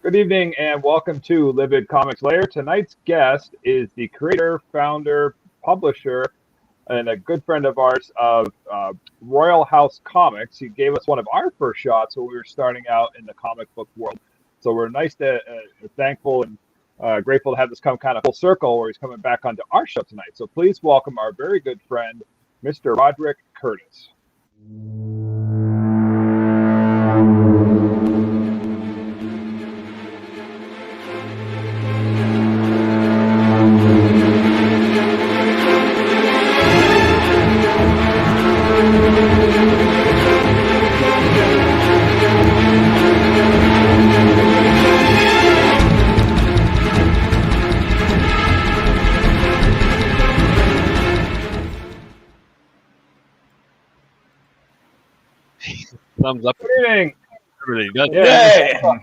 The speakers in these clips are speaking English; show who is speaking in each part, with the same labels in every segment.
Speaker 1: Good evening and welcome to Livid Comics Lair. Tonight's guest is the creator, founder, publisher, and a good friend of ours of Royal House Comics. He gave us one of our first shots when we were starting out in the comic book world. So we're thankful and grateful to have this come kind of full circle where he's coming back onto our show tonight. So please welcome our very good friend, Mr. Raudric Curtis.
Speaker 2: Thumbs up.
Speaker 1: Good evening.
Speaker 2: Everybody does.
Speaker 1: Yeah.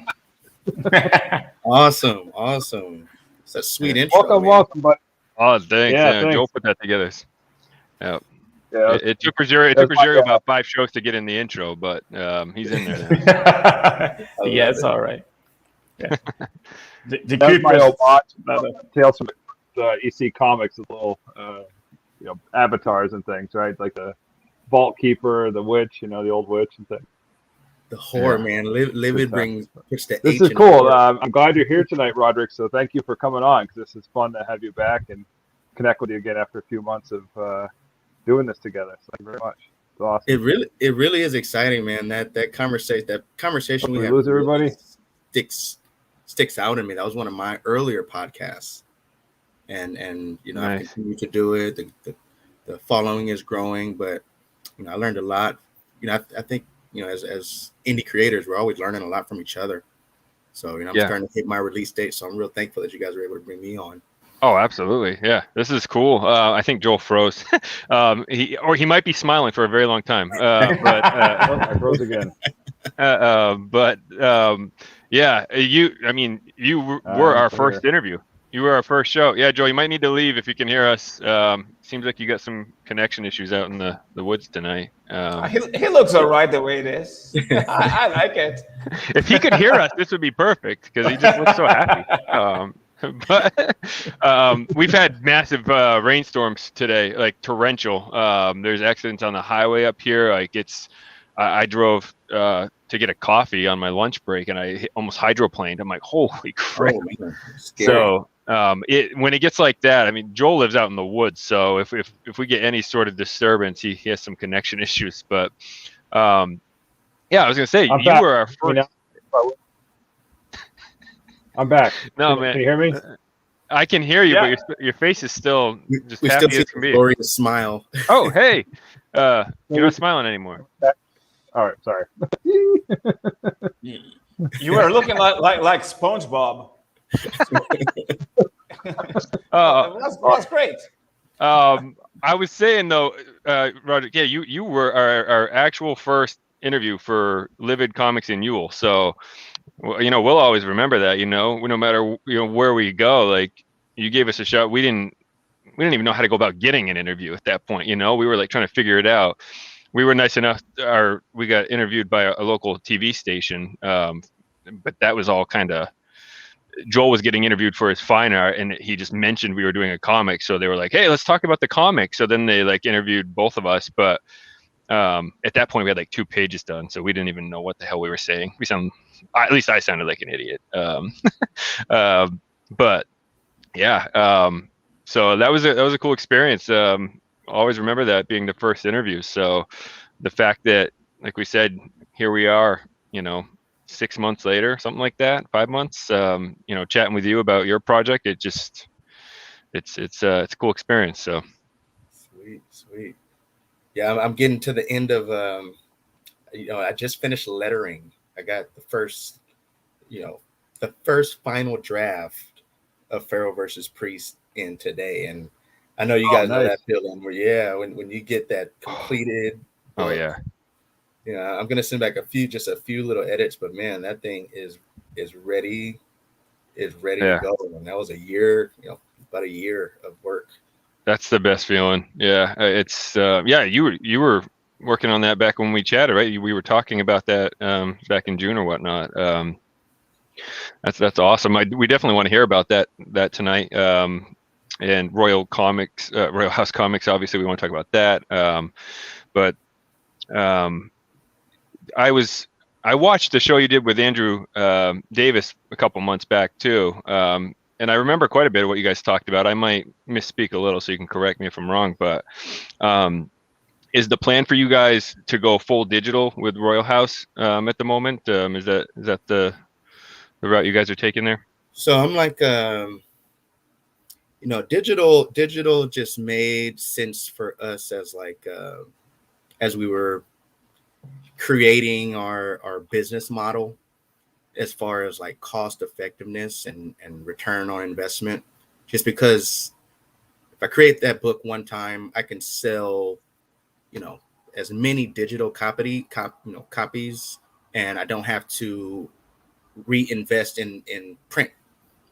Speaker 3: Awesome. It's a sweet intro.
Speaker 1: Welcome, but
Speaker 2: Oh, thanks.
Speaker 1: Yeah, thanks.
Speaker 2: Joel put that together. Yeah.
Speaker 1: yeah,
Speaker 2: It took Rosario about 5 shows to get in the intro, but he's in there now.
Speaker 4: Yeah, it's all right. Yeah. The
Speaker 1: that's
Speaker 4: cute
Speaker 1: my old watch.
Speaker 4: brother.
Speaker 1: Tales from EC Comics, the little avatars and things, right? Like the Vault Keeper, the Witch, the old witch and things.
Speaker 3: The horror, man. Livid puts the
Speaker 1: This
Speaker 3: H
Speaker 1: is
Speaker 3: in
Speaker 1: cool.
Speaker 3: horror.
Speaker 1: I'm glad you're here tonight, Raudric. So thank you for coming on, because this is fun to have you back and connect with you again after a few months of doing this together. So thank you very much. It's awesome.
Speaker 3: It really is exciting, man. That conversation
Speaker 1: Did
Speaker 3: we
Speaker 1: we
Speaker 3: had
Speaker 1: lose everybody?
Speaker 3: sticks out in me. That was one of my earlier podcasts, and
Speaker 2: Nice.
Speaker 3: I continue to do it. The following is growing, but I learned a lot. I think as indie creators, we're always learning a lot from each other. So I'm starting to hit my release date, so I'm real thankful that you guys were able to bring me on.
Speaker 2: Oh, absolutely. Yeah, this is cool. I think Joel froze. He might be smiling for a very long time.
Speaker 1: I froze again.
Speaker 2: Yeah, you were our first interview. You were our first show. Yeah, Joel, you might need to leave if you can hear us. Seems like you got some connection issues out in the woods tonight.
Speaker 4: He looks all right the way it is. I like it.
Speaker 2: If he could hear us, this would be perfect because he just looks so happy. But we've had massive rainstorms today, like torrential. There's accidents on the highway up here. I drove to get a coffee on my lunch break, and I almost hydroplaned. I'm like, holy crap! So when it gets like that, Joel lives out in the woods, so if we get any sort of disturbance, he has some connection issues. But I was gonna say you were our first.
Speaker 1: I'm back.
Speaker 2: No, man.
Speaker 1: Can you hear me?
Speaker 2: I can hear you,
Speaker 4: Yeah.
Speaker 2: but your face is still just
Speaker 3: We
Speaker 2: happy
Speaker 3: still see
Speaker 2: as can
Speaker 3: the
Speaker 2: be.
Speaker 3: glorious smile.
Speaker 2: Oh, hey, you're not smiling anymore.
Speaker 1: All right, sorry.
Speaker 4: You were looking like SpongeBob. That's great.
Speaker 2: I was saying though, Roger, yeah, you were our actual first interview for Livid Comics in Ewell, so we'll always remember that. No matter where we go, like you gave us a shot. We didn't even know how to go about getting an interview at that point. We were like trying to figure it out. We were nice enough. We got interviewed by a local TV station, but that was all kind of. Joel was getting interviewed for his fine art, and he just mentioned we were doing a comic, so they were like, "Hey, let's talk about the comic." So then they interviewed both of us, but at that point we had 2 pages done, so we didn't even know what the hell we were saying. At least I sounded like an idiot. But yeah, so that was a cool experience. Always remember that being the first interview. So the fact that, like we said, here we are, 6 months later, something like that, 5 months, chatting with you about your project. It's a cool experience. So
Speaker 3: Sweet. Yeah, I'm getting to the end of I just finished lettering. I got the first final draft of Pharaoh versus Priest in today, and I know you guys know that feeling where when you get that completed.
Speaker 2: Oh yeah.
Speaker 3: I'm gonna send back a few little edits, but man, that thing is ready to go. And that was a year, about a year of work.
Speaker 2: That's the best feeling. Yeah, it's you were working on that back when we chatted, right? We were talking about that back in June or whatnot. That's awesome. We definitely want to hear about that tonight. And Royal House Comics, obviously we want to talk about that. But I watched the show you did with Andrew Davis a couple months back too. And I remember quite a bit of what you guys talked about. I might misspeak a little, so you can correct me if I'm wrong. But is the plan for you guys to go full digital with Royal House at the moment? Is that the route you guys are taking there?
Speaker 3: So I'm like, digital just made sense for us as we were creating our business model, as far as like cost effectiveness and return on investment. Just because if I create that book one time, I can sell, as many digital copies, and I don't have to reinvest in print.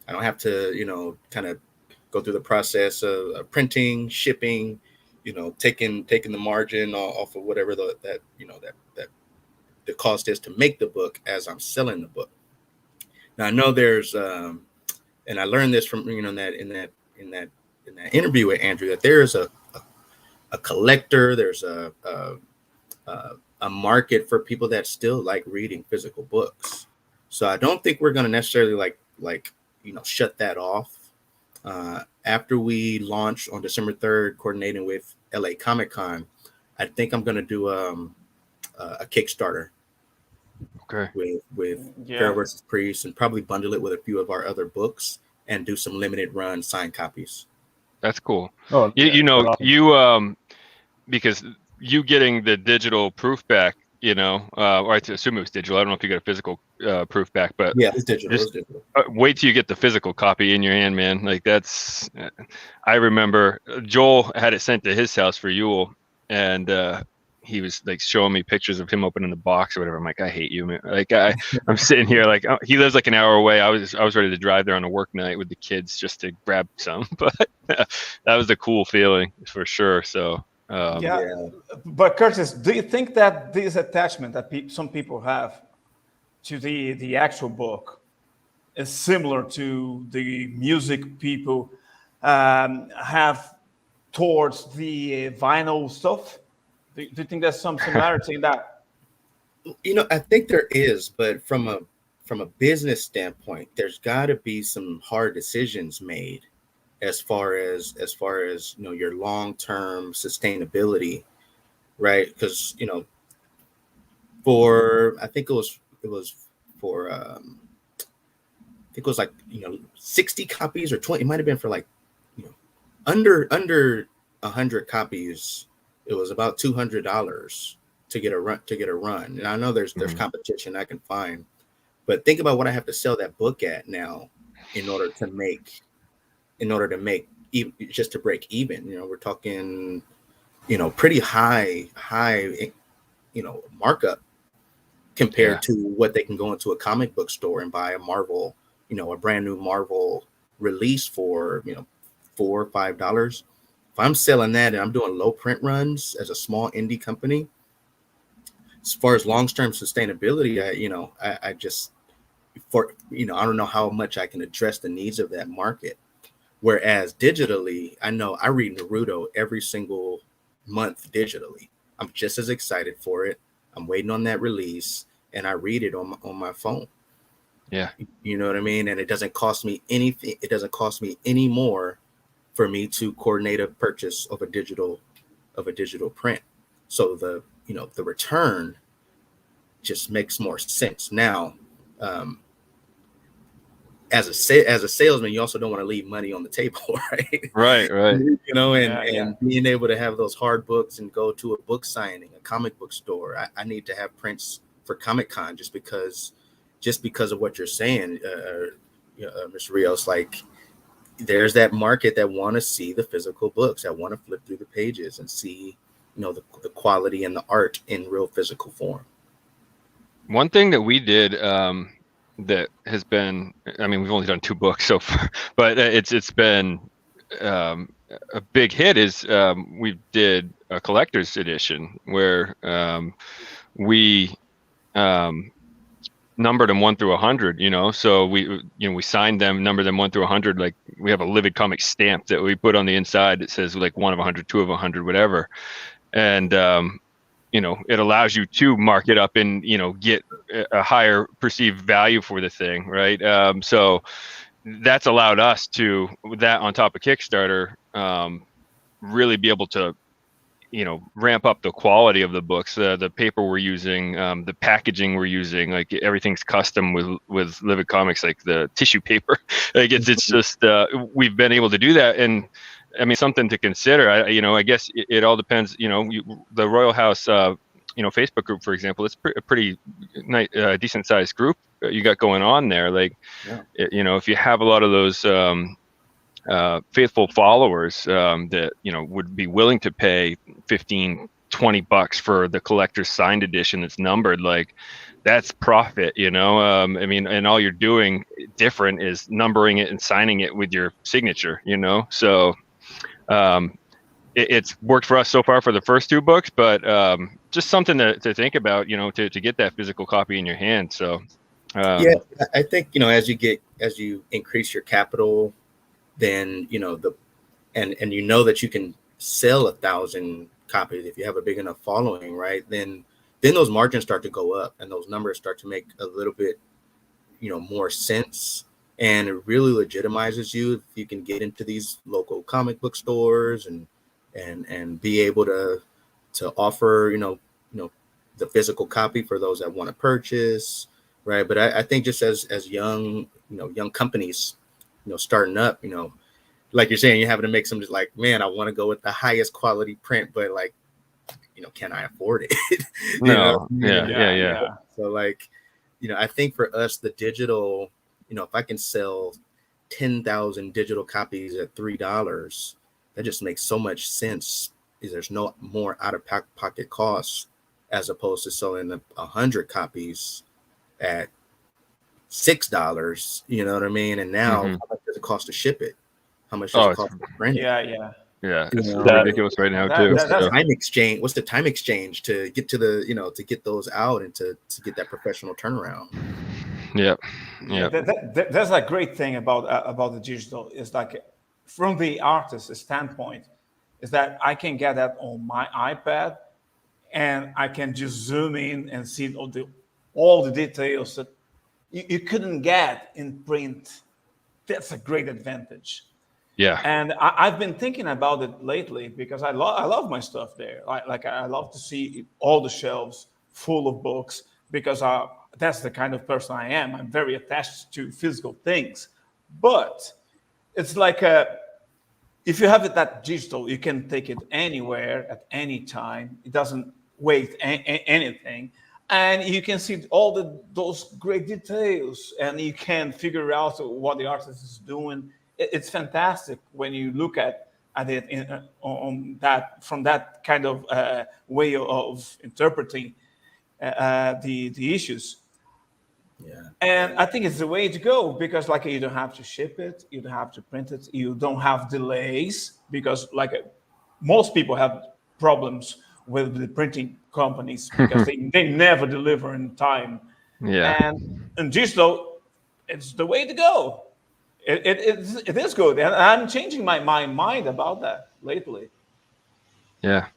Speaker 3: I don't have to, kind of go through the process of printing, shipping, taking the margin off of whatever that the cost is to make the book as I'm selling the book. Now I know there's and I learned this from in that interview with Andrew, that there is a collector, there's a market for people that still like reading physical books. So I don't think we're going to necessarily shut that off. After we launch on December 3rd, coordinating with LA Comic Con, I think I'm going to do a Kickstarter.
Speaker 2: Okay.
Speaker 3: With Pharaoh versus Priest, and probably bundle it with a few of our other books and do some limited run signed copies.
Speaker 2: That's cool.
Speaker 1: Oh,
Speaker 2: awesome. Because you getting the digital proof back, or I assume it was digital. I don't know if you got a physical proof back, but
Speaker 3: yeah, it's digital. It's digital.
Speaker 2: Wait till you get the physical copy in your hand, man. Like that's, I remember Joel had it sent to his house for Yule, and he was like showing me pictures of him opening the box or whatever. I'm like, I hate you, man. Like I'm sitting here like, he lives like an hour away. I was ready to drive there on a work night with the kids just to grab some, but that was a cool feeling for sure. So
Speaker 4: But Curtis, do you think that this attachment that some people have to the actual book is similar to the music people have towards the vinyl stuff? Do you think there's some similarity in that?
Speaker 3: I think there is, but from a business standpoint, there's got to be some hard decisions made as far as your long-term sustainability, right? Because I think it was for I think it was like 60 copies or 20. It might have been for like under 100 copies. It was about $200 to get a run. And I know there's competition I can find, but think about what I have to sell that book at now in order to make just to break even. We're talking pretty high markup compared to what they can go into a comic book store and buy a Marvel, a brand new Marvel release for $4 or $5. If I'm selling that and I'm doing low print runs as a small indie company, as far as long-term sustainability, I don't know how much I can address the needs of that market. Whereas digitally, I know I read Naruto every single month digitally. I'm just as excited for it. I'm waiting on that release, and I read it on my phone.
Speaker 2: Yeah,
Speaker 3: you know what I mean. And it doesn't cost me anything. It doesn't cost me any more for me to coordinate a purchase of a digital print. So the return just makes more sense now. As a salesman, you also don't want to leave money on the table, right?
Speaker 2: Right.
Speaker 3: And being able to have those hard books and go to a book signing, a comic book store. I need to have prints for Comic-Con just because of what you're saying, Mr. Rios. Like, there's that market that want to see the physical books, that want to flip through the pages and see, the quality and the art in real physical form.
Speaker 2: One thing that we did that has been, I mean, we've only done 2 books so far, but it's been a big hit is we did a collector's edition where we not numbered them 1 through 100, so we signed them, numbered them 1 through 100. Like we have a Livid Comics stamp that we put on the inside that says like 1 of 100, 2 of 100, whatever. And, it allows you to mark it up and, get a higher perceived value for the thing. Right. So that's allowed us to, that on top of Kickstarter, really be able to, ramp up the quality of the books, the paper we're using, the packaging we're using, like everything's custom with Livid Comics, like the tissue paper. Like it's just, we've been able to do that. And I mean, something to consider, I guess it all depends, the Royal House, Facebook group, for example, it's a pretty nice, decent sized group you got going on there. Like, if you have a lot of those, faithful followers that would be willing to pay $15-20 for the collector's signed edition that's numbered, like that's profit. I mean, and all you're doing different is numbering it and signing it with your signature. So it's worked for us so far for the first 2 books, but just something to think about, to get that physical copy in your hand. So
Speaker 3: I think as you increase your capital, then and that you can sell 1,000 copies if you have a big enough following, right? Then those margins start to go up and those numbers start to make a little bit more sense, and it really legitimizes you if you can get into these local comic book stores and be able to offer the physical copy for those that want to purchase, right? But I think just as young young companies starting up, like you're saying, you're having to make some just like, man, I want to go with the highest quality print, but like, can I afford it?
Speaker 2: No. Yeah.
Speaker 3: So like, I think for us, the digital, if I can sell 10,000 digital copies at $3, that just makes so much sense. There's no more out of pocket costs as opposed to selling 100 copies at $6. You know what I mean? And now, how much does it cost to ship it? How much does it cost to print it?
Speaker 2: Yeah, it's ridiculous right now too.
Speaker 3: Time exchange. What's the time exchange to get to the to get those out and to get that professional turnaround?
Speaker 2: Yeah.
Speaker 4: That's a great thing about the digital, is like from the artist's standpoint, is that I can get that on my iPad and I can just zoom in and see all the details that you couldn't get in print. That's a great advantage.
Speaker 2: Yeah.
Speaker 4: And I've been thinking about it lately because I love my stuff there. Like I love to see all the shelves full of books because that's the kind of person I am. I'm very attached to physical things. But it's like if you have it that digital, you can take it anywhere at any time. It doesn't weigh anything. And you can see all those great details, and you can figure out what the artist is doing. It's fantastic when you look at it on that, from that kind of way of interpreting the issues.
Speaker 3: Yeah.
Speaker 4: And I think it's the way to go because, like, you don't have to ship it, you don't have to print it, you don't have delays because, like, most people have problems with the printing companies because they never deliver in time.
Speaker 2: Yeah.
Speaker 4: And digital, it's the way to go. It is good, and I'm changing my mind about that lately.
Speaker 2: Yeah.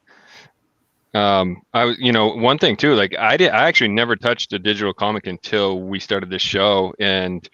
Speaker 2: One thing too, like I actually never touched a digital comic until we started this show. And,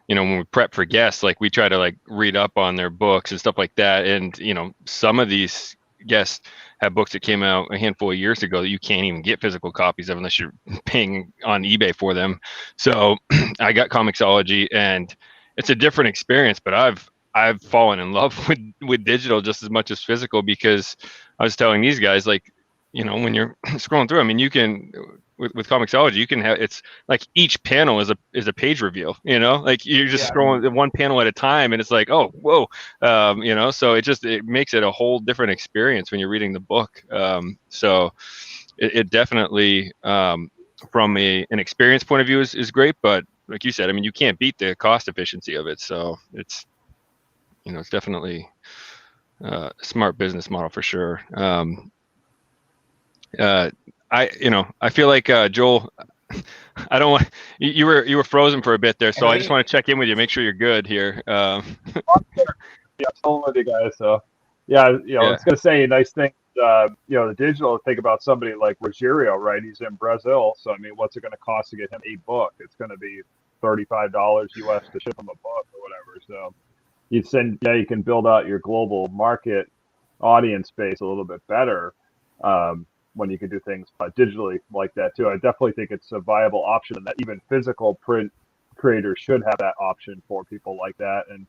Speaker 2: when we prep for guests, like we try to like read up on their books and stuff like that. And, some of these guests have books that came out a handful of years ago that you can't even get physical copies of unless you're paying on eBay for them. So I got Comixology, and it's a different experience, but I've fallen in love with digital just as much as physical, because I was telling these guys, like, when you're scrolling through, I mean, you can, with Comixology, you can have, it's like each panel is a page reveal, like you're just scrolling one panel at a time, and it's like, oh, whoa, so it makes it a whole different experience when you're reading the book. So it definitely, from an experience point of view is great, but like you said, I mean, you can't beat the cost efficiency of it. So it's, it's definitely a smart business model for sure. I feel like Joel, I don't want you were frozen for a bit there, so I just
Speaker 4: Hey.
Speaker 2: want to check in with you, make sure you're good here.
Speaker 1: Yeah, I'm still with you guys. So, yeah, I
Speaker 2: Yeah.
Speaker 1: was going to say nice thing. The digital. Think about somebody like Rogério, right? He's in Brazil, so I mean, what's it going to cost to get him a book? It's going to be $35 US to ship him a book or whatever. So, you can build out your global market audience base a little bit better when you can do things digitally like that too. I definitely think it's a viable option, and that even physical print creators should have that option for people like that. And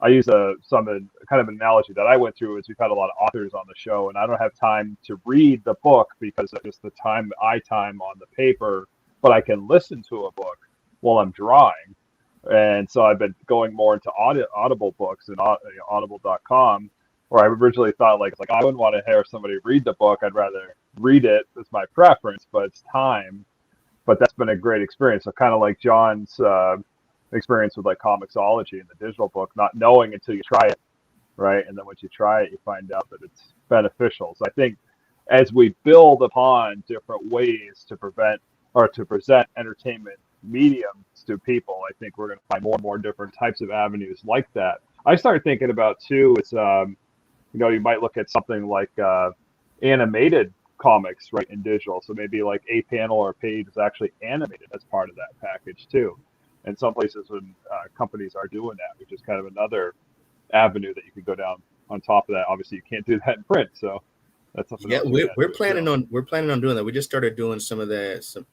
Speaker 1: I use kind of analogy that I went through is we've had a lot of authors on the show, and I don't have time to read the book because of just the time on the paper, but I can listen to a book while I'm drawing. And so I've been going more into Audible books and audible.com, where I originally thought like I wouldn't want to hear somebody read the book. I'd rather read it. It's my preference, but it's time. But that's been a great experience. So kind of like John's experience with like Comixology and the digital book, not knowing until you try it, right? And then once you try it, you find out that it's beneficial. So I think as we build upon different ways to present entertainment mediums to people, I think we're going to find more and more different types of avenues like that. I started thinking about too is you might look at something like animated comics, right, in digital. So maybe like a panel or a page is actually animated as part of that package too. And some places when companies are doing that, which is kind of another avenue that you could go down on top of that. Obviously, you can't do that in print, so that's something.
Speaker 3: Yeah, we're planning on doing that. We just started doing some of that, some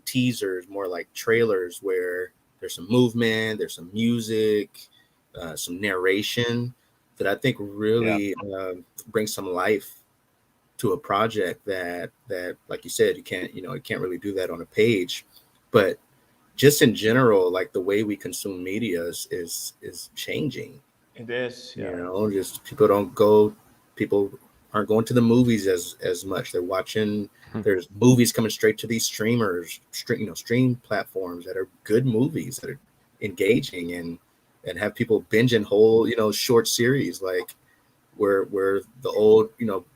Speaker 3: teasers, more like trailers where there's some movement, there's some music, some narration that I think really brings some life to a project that like you said, you can't really do that on a page. But just in general, like the way we consume media is changing.
Speaker 4: It is, yeah.
Speaker 3: Just people aren't going to the movies as much. They're watching. There's movies coming straight to these stream platforms that are good movies that are engaging and have people binging whole short series, like where the old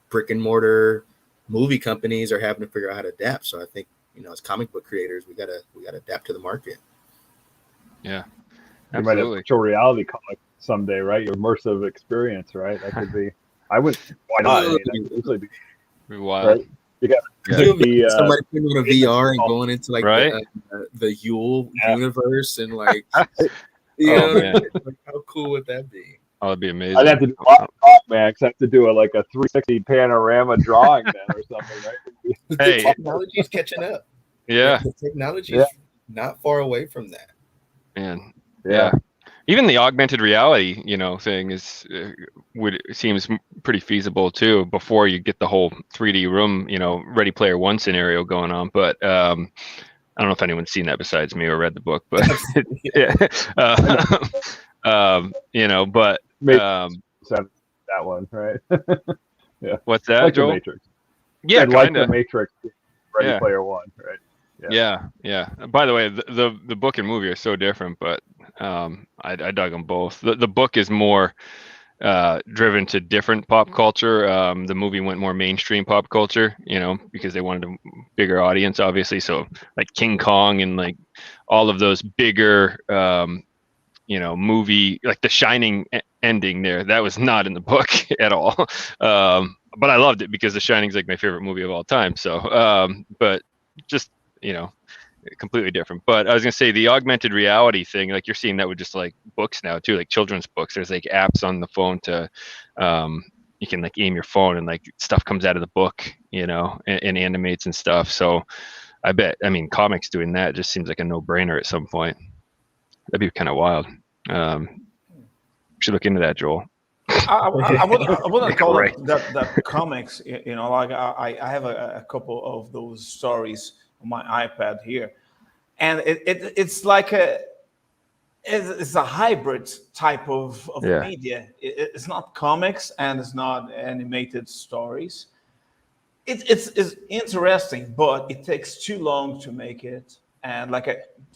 Speaker 3: brick and mortar movie companies are having to figure out how to adapt. So I think as comic book creators, we gotta adapt to the market.
Speaker 2: Yeah,
Speaker 1: you might have virtual reality comic someday, right? Your immersive experience, right? That could be. I would. Why not? I mean, that could easily be
Speaker 2: wild.
Speaker 1: Right? You got
Speaker 3: somebody putting on a VR and going into like the Yule universe and like like, how cool would that be?
Speaker 2: Oh, it'd be amazing.
Speaker 1: I'd have to do Max. I have to do a 360 panorama drawing then or something, right?
Speaker 3: The technology's catching up.
Speaker 2: Yeah,
Speaker 3: the technology's not far away from that.
Speaker 2: Man, yeah. Even the augmented reality, thing seems pretty feasible too. Before you get the whole 3D room, Ready Player One scenario going on. But I don't know if anyone's seen that besides me or read the book. But but
Speaker 1: that one, right?
Speaker 2: Yeah. What's that,
Speaker 1: like
Speaker 2: Joel?
Speaker 1: The Matrix.
Speaker 2: Yeah,
Speaker 1: like the Matrix. Ready Player One, right?
Speaker 2: Yeah. By the way, the book and movie are so different, but I dug them both. The book is more driven to different pop culture. The movie went more mainstream pop culture, because they wanted a bigger audience, obviously. So like King Kong and like all of those bigger, movie, like The Shining ending there, that was not in the book at all. But I loved it because The Shining's like my favorite movie of all time. So, but just, completely different. But I was gonna say the augmented reality thing, like you're seeing that with just like books now too, like children's books. There's like apps on the phone to you can like aim your phone and like stuff comes out of the book, and animates and stuff. So I comics doing that just seems like a no-brainer at some point. That'd be kind of wild. Should look into that, Joel.
Speaker 4: I wouldn't call it that comics. Like I have a couple of those stories on my iPad here, and it's like it's a hybrid type of media. It's not comics and it's not animated stories. It's interesting, but it takes too long to make it, and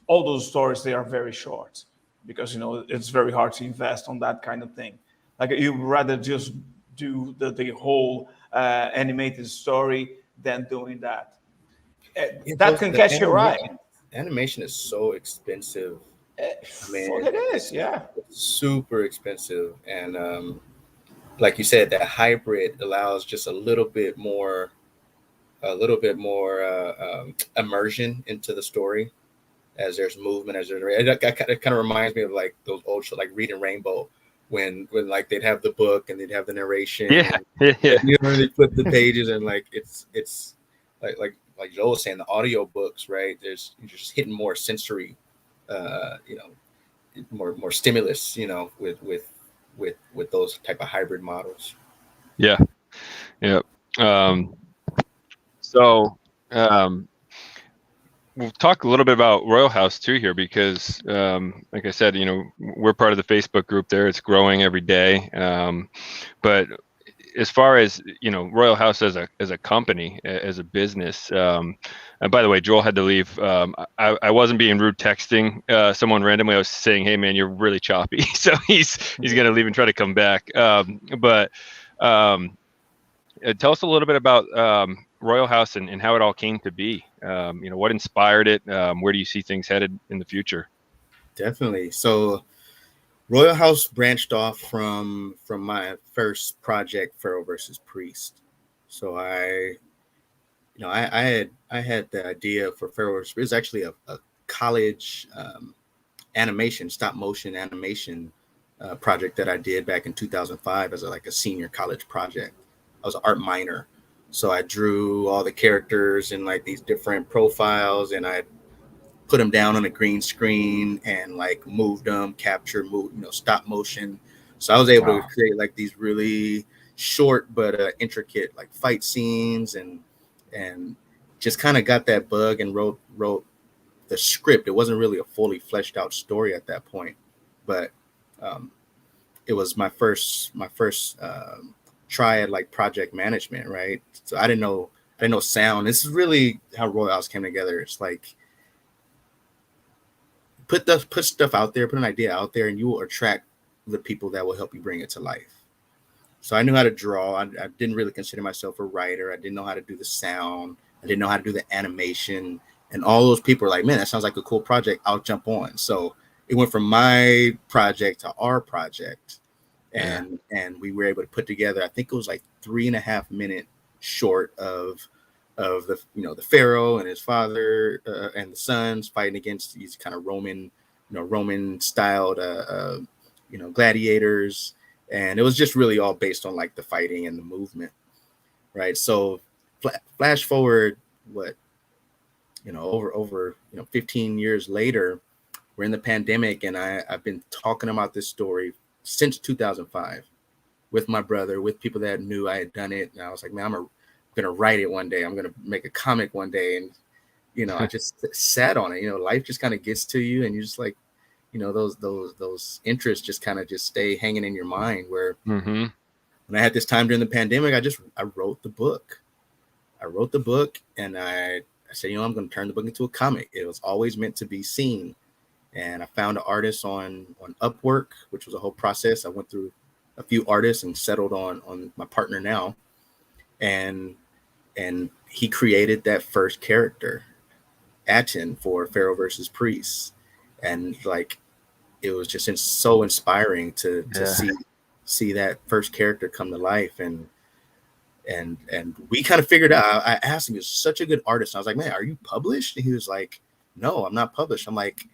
Speaker 4: all those stories, they are very short because it's very hard to invest on that kind of thing. Like you'd rather just do the whole animated story than doing that. That can catch your eye.
Speaker 3: Animation is so expensive.
Speaker 4: It is, yeah.
Speaker 3: It's super expensive, and like you said, that hybrid allows just a little bit more immersion into the story, as there's movement, it kind of reminds me of like those old shows like Reading Rainbow, when like they'd have the book and they'd have the narration, and they flip the pages, and like it's like Joel was saying, the audio books, right? You're just hitting more sensory, more stimulus, with those type of hybrid models.
Speaker 2: Yeah. So we'll talk a little bit about Royal House too here, because like I said, we're part of the Facebook group there. It's growing every day. But as far as Royal House as a company, as a business, and by the way, Joel had to leave. I wasn't being rude texting someone randomly. I was saying, hey man, you're really choppy. So he's gonna leave and try to come back. But tell us a little bit about Royal House and how it all came to be. What inspired it? Where do you see things headed in the future?
Speaker 3: Definitely. So Royal House branched off from my first project, Pharaoh versus Priest. So I had the idea for Pharaoh versus Priest. It was actually a college animation, stop motion animation project that I did back in 2005 as a senior college project. I was an art minor, so I drew all the characters in like these different profiles, and I put them down on a green screen and like moved them, stop motion. So I was able to create like these really short but intricate like fight scenes, and just kind of got that bug and wrote the script. It wasn't really a fully fleshed out story at that point, but it was my first try at like project management, right? So I didn't know sound. This is really how Royal House came together. It's like put stuff out there, put an idea out there, and you will attract the people that will help you bring it to life. So I knew how to draw. I didn't really consider myself a writer. I didn't know how to do the sound. I didn't know how to do the animation. And all those people were like, man, that sounds like a cool project. I'll jump on. So it went from my project to our project. And we were able to put together, I think it was like 3.5 minute short of the the Pharaoh and his father and the sons fighting against these kind of Roman styled gladiators, and it was just really all based on like the fighting and the movement, right? So flash forward over 15 years later, we're in the pandemic, and I've been talking about this story since 2005 with my brother, with people that knew I had done it. And I was like, man, I'm gonna write it one day. I'm gonna make a comic one day. And I just sat on it. Life just kind of gets to you, and you just like, those interests just kind of just stay hanging in your mind. Where when I had this time during the pandemic, I wrote the book. And I said, I'm going to turn the book into a comic. It was always meant to be seen. And I found an artist on Upwork, which was a whole process. I went through a few artists and settled on my partner now. And he created that first character, Aten, for Pharaoh versus Priest. And like, it was just so inspiring to see that first character come to life. And we kind of figured out, I asked him, he was such a good artist. I was like, man, are you published? And he was like, no, I'm not published. I'm like,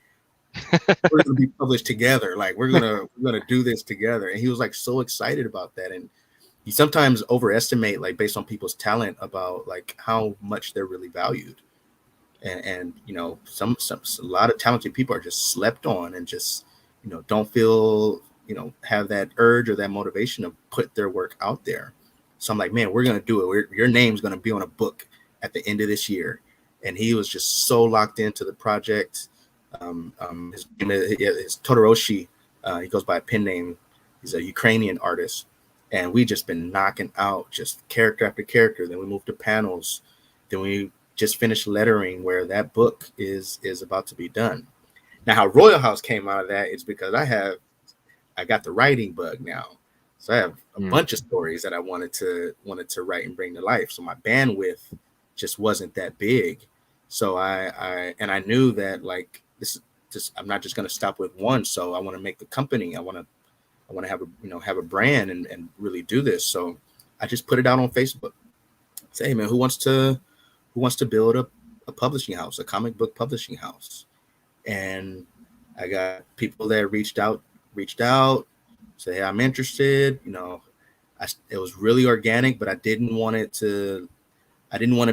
Speaker 3: we're gonna be published together. Like we're gonna do this together. And he was like so excited about that. And you sometimes overestimate, like based on people's talent, about like how much they're really valued. And some a lot of talented people are just slept on and just don't feel have that urge or that motivation to put their work out there. So I'm like, man, we're gonna do it. Your name's gonna be on a book at the end of this year. And he was just so locked into the project. His name is Todoroshi. He goes by a pen name. He's a Ukrainian artist, and we just been knocking out just character after character. Then we moved to panels. Then we just finished lettering, where that book is about to be done. Now, how Royal House came out of that is because I got the writing bug now, so I have a bunch of stories that I wanted to write and bring to life. So my bandwidth just wasn't that big. So I knew that like this I'm not just going to stop with one. So I want to make the company. I want to have a brand and really do this. So I just put it out on Facebook. Say, hey man, who wants to build a publishing house, a comic book publishing house? And I got people that reached out, say, hey, I'm interested. It was really organic, but I didn't want to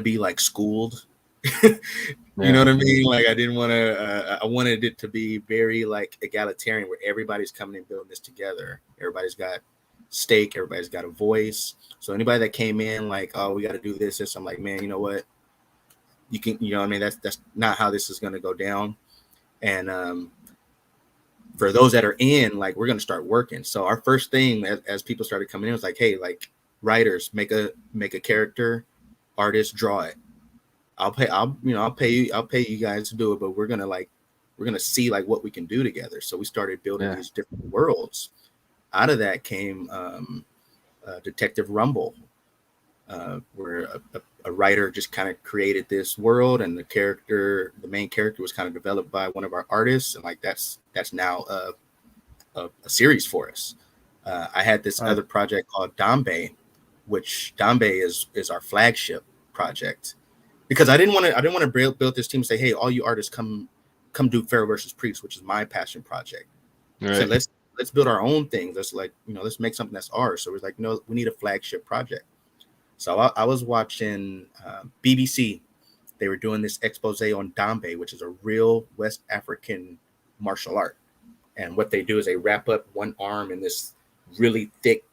Speaker 3: be like schooled. You know what I mean? Like I didn't want to. I wanted it to be very like egalitarian, where everybody's coming and building this together. Everybody's got stake. Everybody's got a voice. So anybody that came in like, oh, we got to do this. I'm like, man, you know what? You can, you know what I mean? That's not how this is going to go down. And for those that are in, like, we're going to start working. So our first thing as people started coming in was like, hey, like writers, make a character, artists, draw it. I'll pay you guys to do it, but we're gonna see like what we can do together. So we started building these different worlds. Out of that came Detective Rumble, where a writer just kind of created this world, and the main character was kind of developed by one of our artists, and like that's now a series for us. I had this other project called Dambe, which Dambe is our flagship project. Because I didn't want to build this team and say, hey, all you artists come do Pharaoh versus Priest, which is my passion project. Right. So let's build our own thing. Let's let's make something that's ours. So it's like, we need a flagship project. So I was watching BBC. They were doing this expose on Dambe, which is a real West African martial art. And what they do is they wrap up one arm in this really thick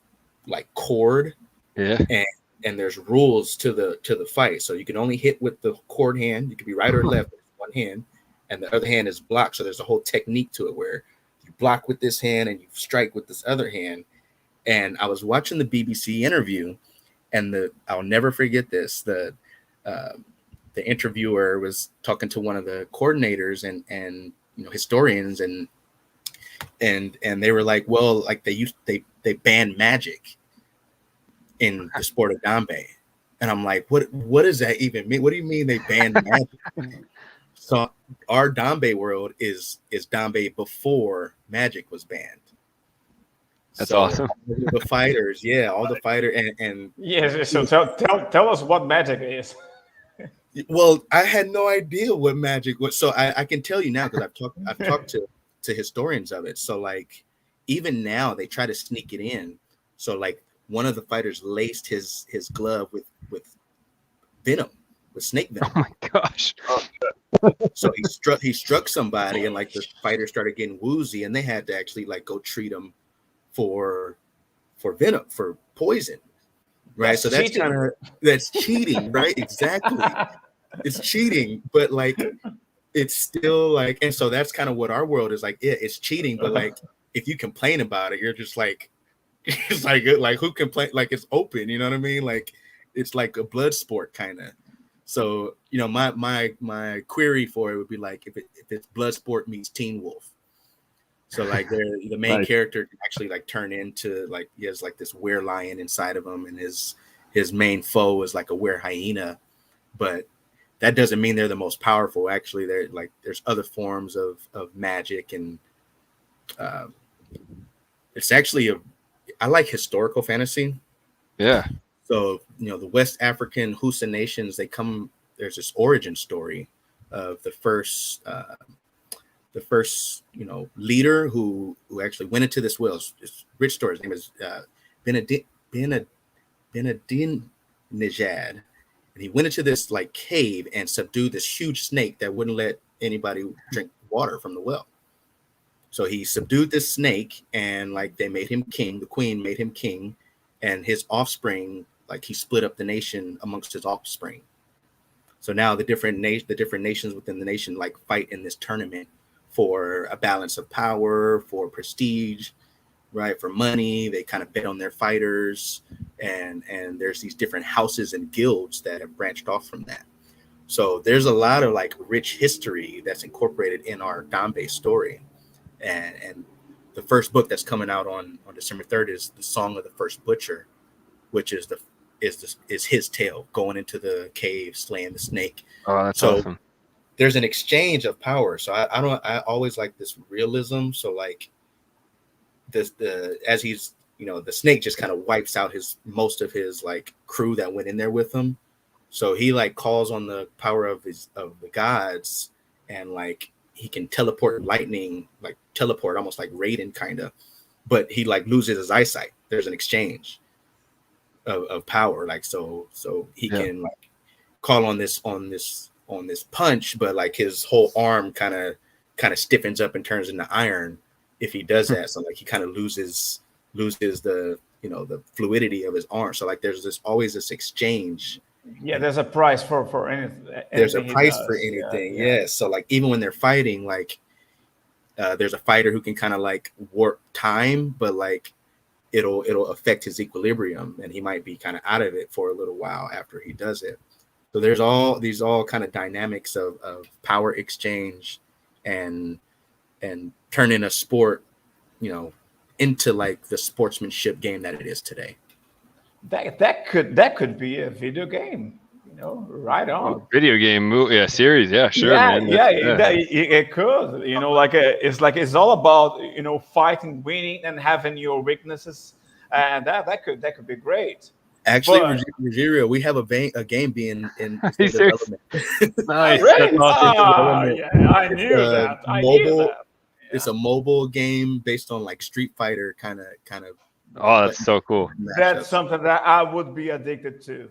Speaker 3: like cord.
Speaker 2: Yeah.
Speaker 3: And there's rules to the fight. So you can only hit with the cord hand. You can be right or left with one hand, and the other hand is blocked. So there's a whole technique to it where you block with this hand and you strike with this other hand. And I was watching the BBC interview, and I'll never forget this. The interviewer was talking to one of the coordinators and historians, and they were like, well, like they banned magic in the sport of Dambe. And I'm like, what does that even mean? What do you mean they banned magic? So our Dambe world is Dambe before magic was banned.
Speaker 2: That's awesome.
Speaker 3: The fighters, all the fighter and
Speaker 4: yes. So tell us what magic is.
Speaker 3: Well, I had no idea what magic was. So I can tell you now because I've talked to historians of it. So like even now they try to sneak it in. So like one of the fighters laced his glove with venom, with snake venom.
Speaker 2: Oh my gosh!
Speaker 3: So he struck somebody, and like the fighter started getting woozy, and they had to actually like go treat him for venom, for poison, right? So that's cheating, right? Exactly, it's cheating, but like it's still like, and so that's kind of what our world is like. Yeah, it's cheating, but like if you complain about it, you're just like. It's like who can play, like it's open, you know what I mean? Like it's like a blood sport kind of. So my query for it would be like if it's blood sport meets Teen Wolf. So like the main character can actually like turn into like he has like this were lion inside of him, and his main foe is like a were hyena, but that doesn't mean they're the most powerful. Actually, there's other forms of magic, and it's actually I like historical fantasy.
Speaker 2: Yeah. So,
Speaker 3: the West African Hausa nations, there's this origin story of the first leader who actually went into this well. It's rich story. His name is Benedin Nejad. And he went into this like cave and subdued this huge snake that wouldn't let anybody drink water from the well. So he subdued this snake, and like they made him king. The queen made him king, and his offspring, like he split up the nation amongst his offspring. So now the different nations within the nation like fight in this tournament for a balance of power, for prestige, right? For money. They kind of bet on their fighters, and there's these different houses and guilds that have branched off from that. So there's a lot of like rich history that's incorporated in our Dambe story. And the first book that's coming out on December 3rd is The Song of the First Butcher, which is his tale, going into the cave, slaying the snake.
Speaker 2: Oh, that's awesome.
Speaker 3: there's an exchange of power. So I always like this realism. So like as he's, the snake just kind of wipes out most of his like crew that went in there with him. So he like calls on the power of the gods, and like he can teleport lightning, like teleport almost like Raiden kind of, but he like loses his eyesight. There's an exchange of power, like so he can like call on this punch, but like his whole arm kind of stiffens up and turns into iron if he does that. So like he kind of loses the the fluidity of his arm. So like there's always this exchange.
Speaker 4: Yeah, there's a price for anything.
Speaker 3: There's a price for anything. Yeah. So like even when they're fighting, like there's a fighter who can kind of like warp time, but like it'll affect his equilibrium, and he might be kind of out of it for a little while after he does it. So there's all kind of dynamics of power exchange and turning a sport, into like the sportsmanship game that it is today.
Speaker 4: That could be a video game, right on.
Speaker 2: Video game series, yeah, sure.
Speaker 4: Yeah,
Speaker 2: man.
Speaker 4: It could, it's all about fighting, winning, and having your weaknesses, and that could be great.
Speaker 3: Actually, Rogerio, we have a game being in development.
Speaker 2: Nice.
Speaker 4: Really?
Speaker 2: Awesome.
Speaker 4: Yeah, I knew that.
Speaker 3: It's a mobile game based on like Street Fighter kind of.
Speaker 2: Oh, that's so cool.
Speaker 4: That's something that I would be addicted to.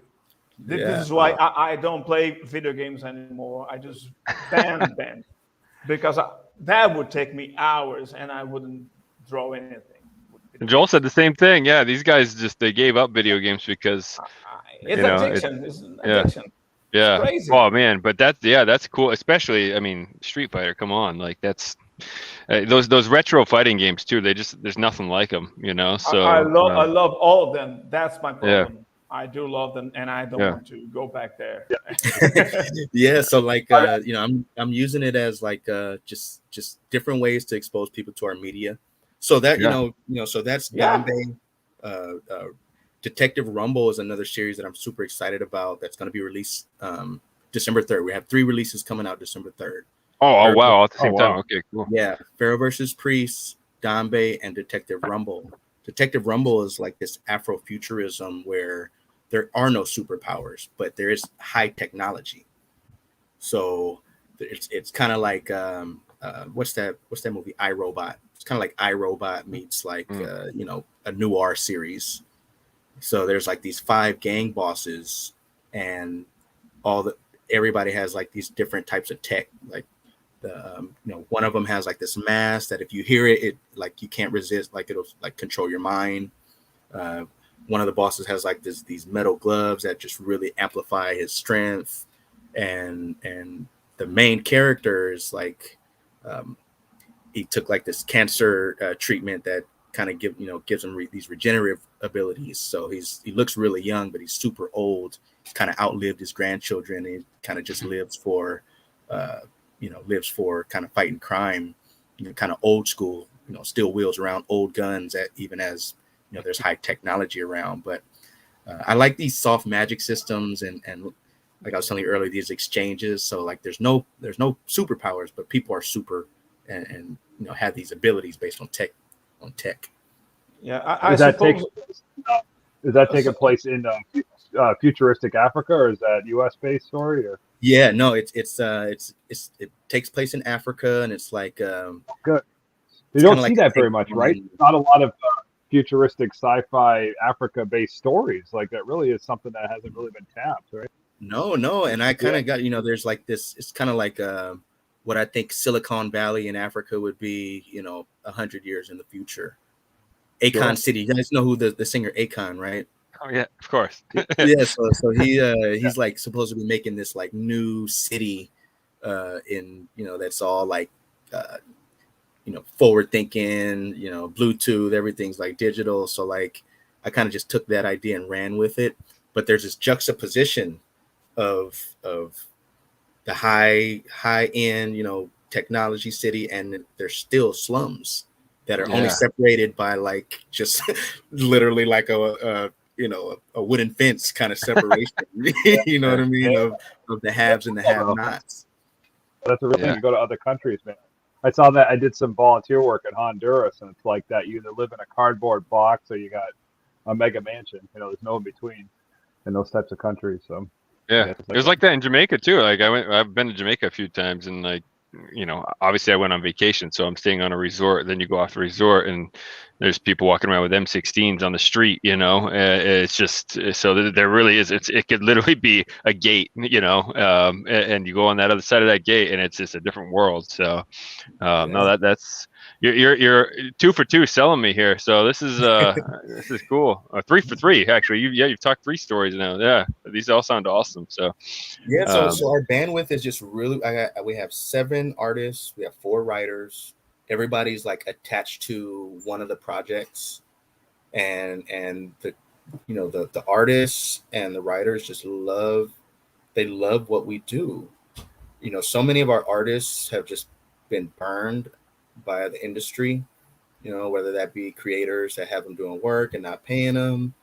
Speaker 4: This is why I don't play video games anymore. I just ban them because that would take me hours and I wouldn't draw anything.
Speaker 2: Joel said the same thing. Yeah, these guys they gave up video games because
Speaker 4: it's addiction. It's an addiction.
Speaker 2: Yeah.
Speaker 4: It's crazy.
Speaker 2: Oh man, but that's cool. Especially, I mean, Street Fighter. Come on, like that's those retro fighting games too. There's nothing like them. So
Speaker 4: I love all of them. That's my problem.
Speaker 2: Yeah.
Speaker 4: I do love them, and I don't want to go back there.
Speaker 3: Yeah. So like I'm using it as like just different ways to expose people to our media. So that so that's Dambe. Detective Rumble is another series that I'm super excited about. That's going to be released December 3rd. We have 3 releases coming out December 3rd.
Speaker 2: Oh wow! All at the same time. Okay, cool.
Speaker 3: Yeah, Pharaoh versus Priest, Dambe, and Detective Rumble. Detective Rumble is like this Afrofuturism where there are no superpowers, but there is high technology. So it's kind of like what's that movie iRobot? It's kind of like iRobot meets like a noir series. So there's like these 5 gang bosses, and everybody has like these different types of tech. Like one of them has like this mask that if you hear it like you can't resist, like it'll like control your mind. One of the bosses has like these metal gloves that just really amplify his strength, and the main character is like he took like this cancer treatment that kind of gives him these regenerative abilities. So he looks really young, but he's super old. He's kind of outlived his grandchildren. And he kind of just lives for kind of fighting crime, kind of old school, still wheels around old guns even as there's high technology around. But I like these soft magic systems and like I was telling you earlier, these exchanges. So like there's no superpowers, but people are super and have these abilities based on tech.
Speaker 4: Yeah,
Speaker 1: is that taking place in futuristic Africa, or is that U.S. based story? Or
Speaker 3: yeah, no, it takes place in Africa, and it's like
Speaker 1: good. You don't see that very much, right? Not a lot of futuristic sci-fi Africa based stories. Like that really is something that hasn't really been tapped, right?
Speaker 3: No, and I kind of got there's like this. It's kind of like what I think Silicon Valley in Africa would be, 100 years in the future. Akon City. You guys know who the singer Akon, right?
Speaker 2: Oh yeah, of course.
Speaker 3: Yeah, so he's like supposed to be making this like new city in that's all like forward thinking, Bluetooth, everything's like digital. So like I kind of just took that idea and ran with it. But there's this juxtaposition of the high end, technology city, and there's still slums that are only separated by like just literally like a wooden fence kind of separation. You know what I mean? Of the haves and the have-nots.
Speaker 1: That's a real thing. You go to other countries, man. I saw that. I did some volunteer work in Honduras, and it's like that. You either live in a cardboard box or you got a mega mansion. There's no in between in those types of countries. So
Speaker 2: yeah, it was like that in Jamaica too. Like I've been to Jamaica a few times, and like, obviously I went on vacation, so I'm staying on a resort. Then you go off the resort, and there's people walking around with M16s on the street. It's just so there really is. It could literally be a gate, and you go on that other side of that gate, and it's just a different world. So no, that's you're 2 for 2 selling me here. So this is cool. 3 for 3 actually. You've talked 3 stories now. Yeah, these all sound awesome. So
Speaker 3: yeah, so our bandwidth is just really. We have 7 artists. We have 4 writers. Everybody's like attached to one of the projects, and the artists and the writers just love what we do. So many of our artists have just been burned by the industry, whether that be creators that have them doing work and not paying them,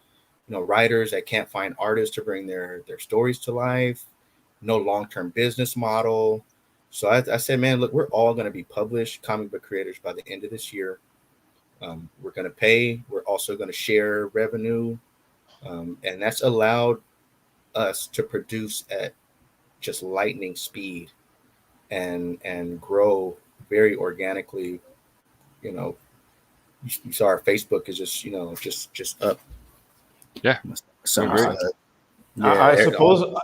Speaker 3: writers that can't find artists to bring their stories to life, no long-term business model. So I said, man, look, we're all going to be published comic book creators by the end of this year. We're going to pay. We're also going to share revenue. And that's allowed us to produce at just lightning speed and grow very organically. You saw our Facebook is just up.
Speaker 2: Yeah.
Speaker 3: So
Speaker 4: I suppose.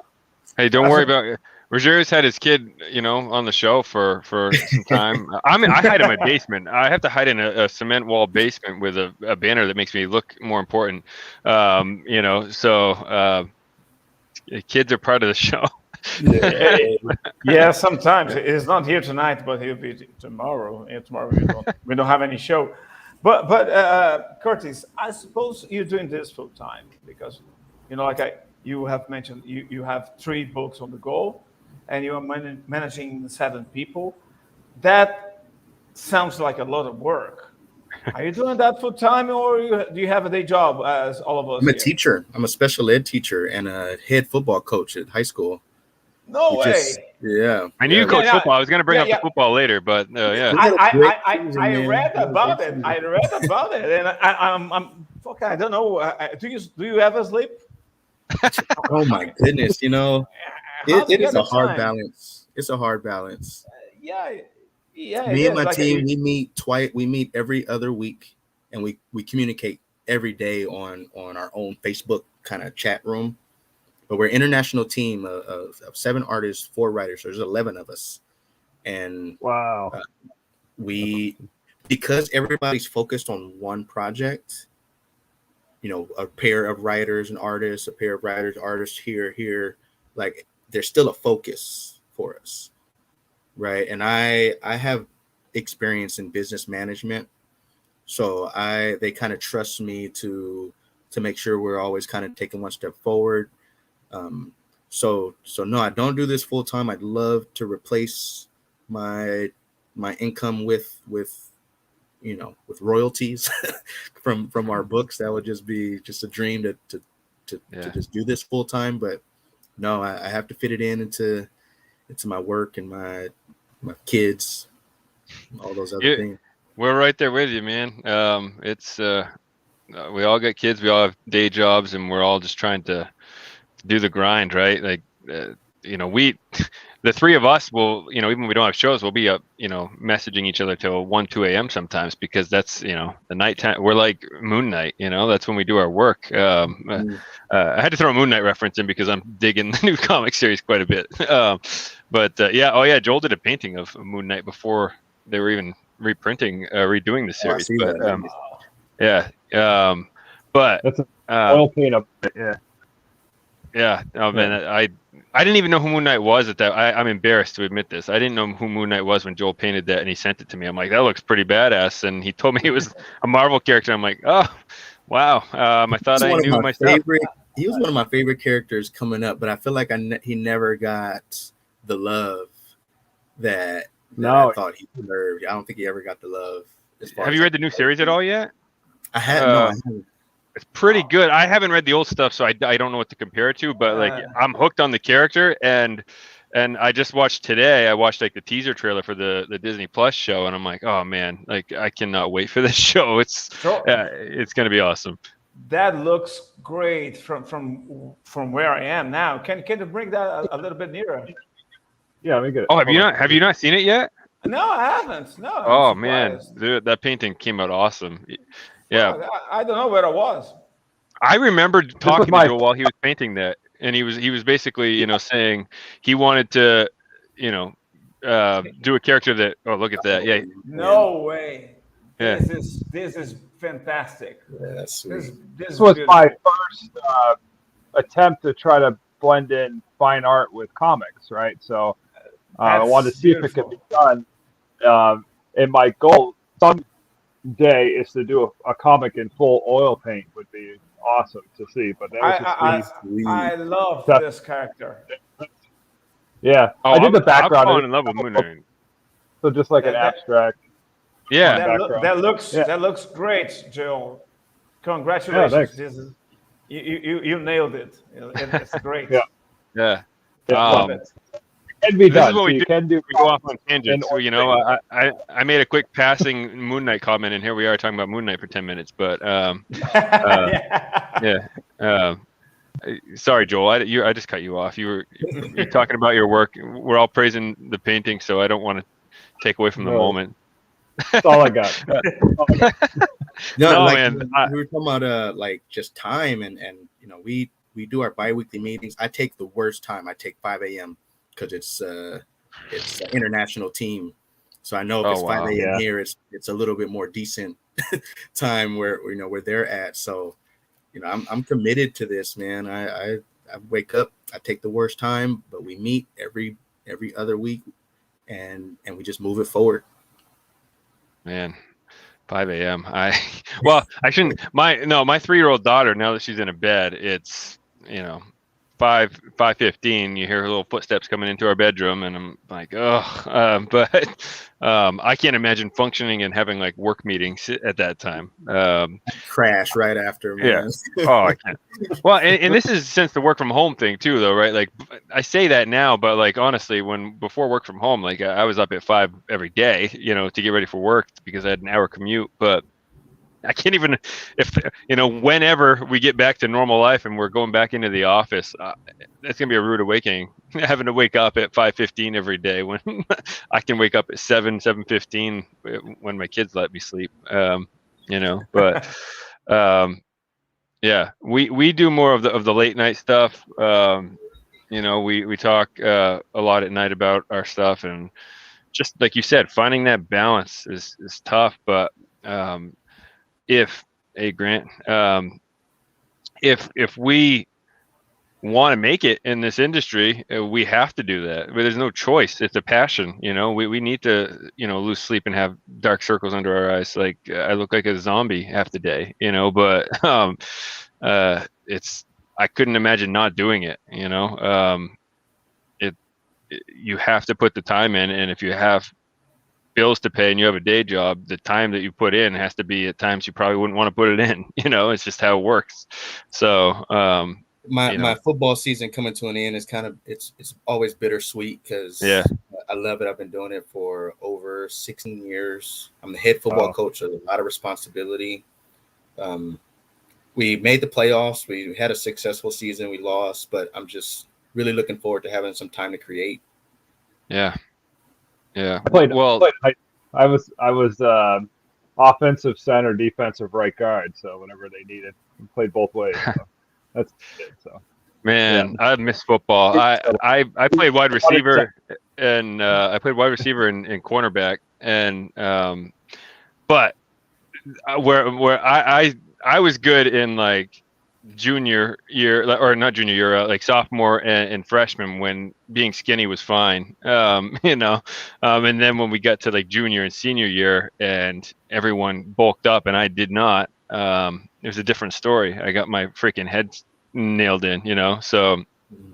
Speaker 2: Hey, don't worry about it. Rogerio's had his kid, on the show for some time. I hide in my basement. I have to hide in a cement wall basement with a banner that makes me look more important. So kids are part of the show.
Speaker 4: Yeah, sometimes he's not here tonight, but he'll be tomorrow. Yeah, tomorrow we don't have any show. But Curtis, I suppose you're doing this full time because, you have mentioned, you have 3 books on the go, and you are managing 7 people. That sounds like a lot of work. Are you doing that full time, or do you have a day job as all of us?
Speaker 3: I'm a teacher. I'm a special ed teacher and a head football coach at high school.
Speaker 4: No way.
Speaker 3: Yeah.
Speaker 2: I knew you coach football. I was going to bring up the football later, but yeah.
Speaker 4: I read about it. And I'm okay. I don't know. Do you ever sleep?
Speaker 3: Oh my goodness! It is a hard balance. It's a hard balance.
Speaker 4: Yeah.
Speaker 3: Me and my team, we meet twice. We meet every other week, and we communicate every day on our own Facebook kind of chat room. But we're an international team of 7 artists, 4 writers. So there's 11 of us, and
Speaker 1: wow,
Speaker 3: because everybody's focused on one project. A pair of writers and artists, a pair of writers, artists here, like there's still a focus for us, right? And I have experience in business management, so they kind of trust me to make sure we're always kind of taking one step forward. So no, I don't do this full time. I'd love to replace my income with royalties from our books. That would just be a dream to just do this full time. But no, I have to fit it into my work and my kids, all those other things.
Speaker 2: We're right there with you, man. It's we all got kids, we all have day jobs, and we're all just trying to do the grind, right? Like the 3 of us will, even when we don't have shows, we'll be up, messaging each other till 1-2 a.m. sometimes, because that's, the nighttime. We're like Moon Knight, that's when we do our work. I had to throw a Moon Knight reference in because I'm digging the new comic series quite a bit. Joel did a painting of Moon Knight before they were even redoing the series. But
Speaker 1: that's an oil paint up. Yeah.
Speaker 2: Yeah. Oh man, I didn't even know who Moon Knight was at that. I'm embarrassed to admit this. I didn't know who Moon Knight was when Joel painted that, and he sent it to me. I'm like, that looks pretty badass. And he told me it was a Marvel character. I'm like, oh, wow. I thought I knew my stuff.
Speaker 3: He was one of my favorite characters coming up, but I feel like he never got the love that I thought he deserved. I don't think he ever got the love.
Speaker 2: Have you read the new series at all yet?
Speaker 3: I haven't.
Speaker 2: It's pretty good. I haven't read the old stuff, so I don't know what to compare it to, but like I'm hooked on the character, and And I just watched today. I watched like the teaser trailer for the Disney Plus show, and I'm like, oh man, like I cannot wait for this show. It's gonna be awesome.
Speaker 4: That looks great from where I am now. Can you bring that a little bit nearer?
Speaker 1: Yeah, let me get it.
Speaker 2: Oh, have you not seen it yet?
Speaker 4: No, I haven't. No.
Speaker 2: Oh man, dude, that painting came out awesome. Yeah,
Speaker 4: well, I don't know where I was.
Speaker 2: I remember talking to Joel while he was painting that, and he was basically, you know, saying he wanted to, you know, do a character that. Oh, look at that! Yeah.
Speaker 4: No way.
Speaker 2: Yeah.
Speaker 4: This is fantastic.
Speaker 3: Yeah, that's sweet.
Speaker 1: This was my first attempt to try to blend in fine art with comics, right? So I wanted to see if it could be done. And my goal someday is to do a comic in full oil paint. Would be awesome to see. But that was just
Speaker 4: I love this character.
Speaker 1: Yeah,
Speaker 2: I did the background. I'm falling in love with Moon Knight.
Speaker 1: So just like an abstract.
Speaker 2: Yeah,
Speaker 4: that looks great, Joel. Congratulations! This is you nailed it. It's great.
Speaker 2: Yeah.
Speaker 1: It can be done.
Speaker 2: This is what we do.
Speaker 1: Can do.
Speaker 2: We go off on tangents. So, you know, I made a quick passing Moon Knight comment, and here we are talking about Moon Knight for 10 minutes. But sorry, Joel. I just cut you off. You're talking about your work. We're all praising the painting, so I don't want to take away from the moment.
Speaker 1: That's all I got.
Speaker 3: No, man. We were talking about like just time, and you know, we do our biweekly meetings. I take the worst time. I take 5 a.m. because it's an international team. So I know if it's 5 a.m. here, it's a little bit more decent time where they're at. So, you know, I'm committed to this, man. I wake up, I take the worst time, but we meet every other week, and we just move it forward.
Speaker 2: Man, 5 a.m. I shouldn't. My 3-year-old daughter, now that she's in a bed, it's, you know, 5:15. You hear her little footsteps coming into our bedroom, and I'm like, oh. But I can't imagine functioning and having like work meetings at that time.
Speaker 3: Crash right after. Man.
Speaker 2: Yeah. Oh, I can't. Well, and this is since the work from home thing too, though, right? Like I say that now, but like honestly, before work from home, like I was up at 5 every day, you know, to get ready for work because I had an hour commute, but. I can't even, if, you know, whenever we get back to normal life and we're going back into the office, that's going to be a rude awakening, having to wake up at 5:15 every day when I can wake up at 7:15 when my kids let me sleep, you know, but yeah, we do more of the late night stuff. You know, we talk a lot at night about our stuff, and just like you said, finding that balance is tough, but if we want to make it in this industry, we have to do that. But there's no choice. It's a passion. You know, we need to, you know, lose sleep and have dark circles under our eyes. Like I look like a zombie half the day, you know, but I couldn't imagine not doing it, you know. You have to put the time in, and if you have bills to pay and you have a day job, the time that you put in has to be at times you probably wouldn't want to put it in. You know, it's just how it works. So
Speaker 3: my football season coming to an end is kind of it's always bittersweet because I love it. I've been doing it for over 16 years. I'm the head football coach, so a lot of responsibility. We made the playoffs. We had a successful season. We lost, but I'm just really looking forward to having some time to create.
Speaker 2: Yeah. Yeah.
Speaker 1: I was offensive center, defensive right guard. So whenever they needed, I played both ways. So that's it. So
Speaker 2: man, I miss football. I played wide receiver and I played wide receiver and cornerback, and but where I was good in like junior year, or not junior year, like sophomore and freshman, when being skinny was fine, you know, and then when we got to like junior and senior year and everyone bulked up and I did not, it was a different story. I got my freaking head nailed in, you know, so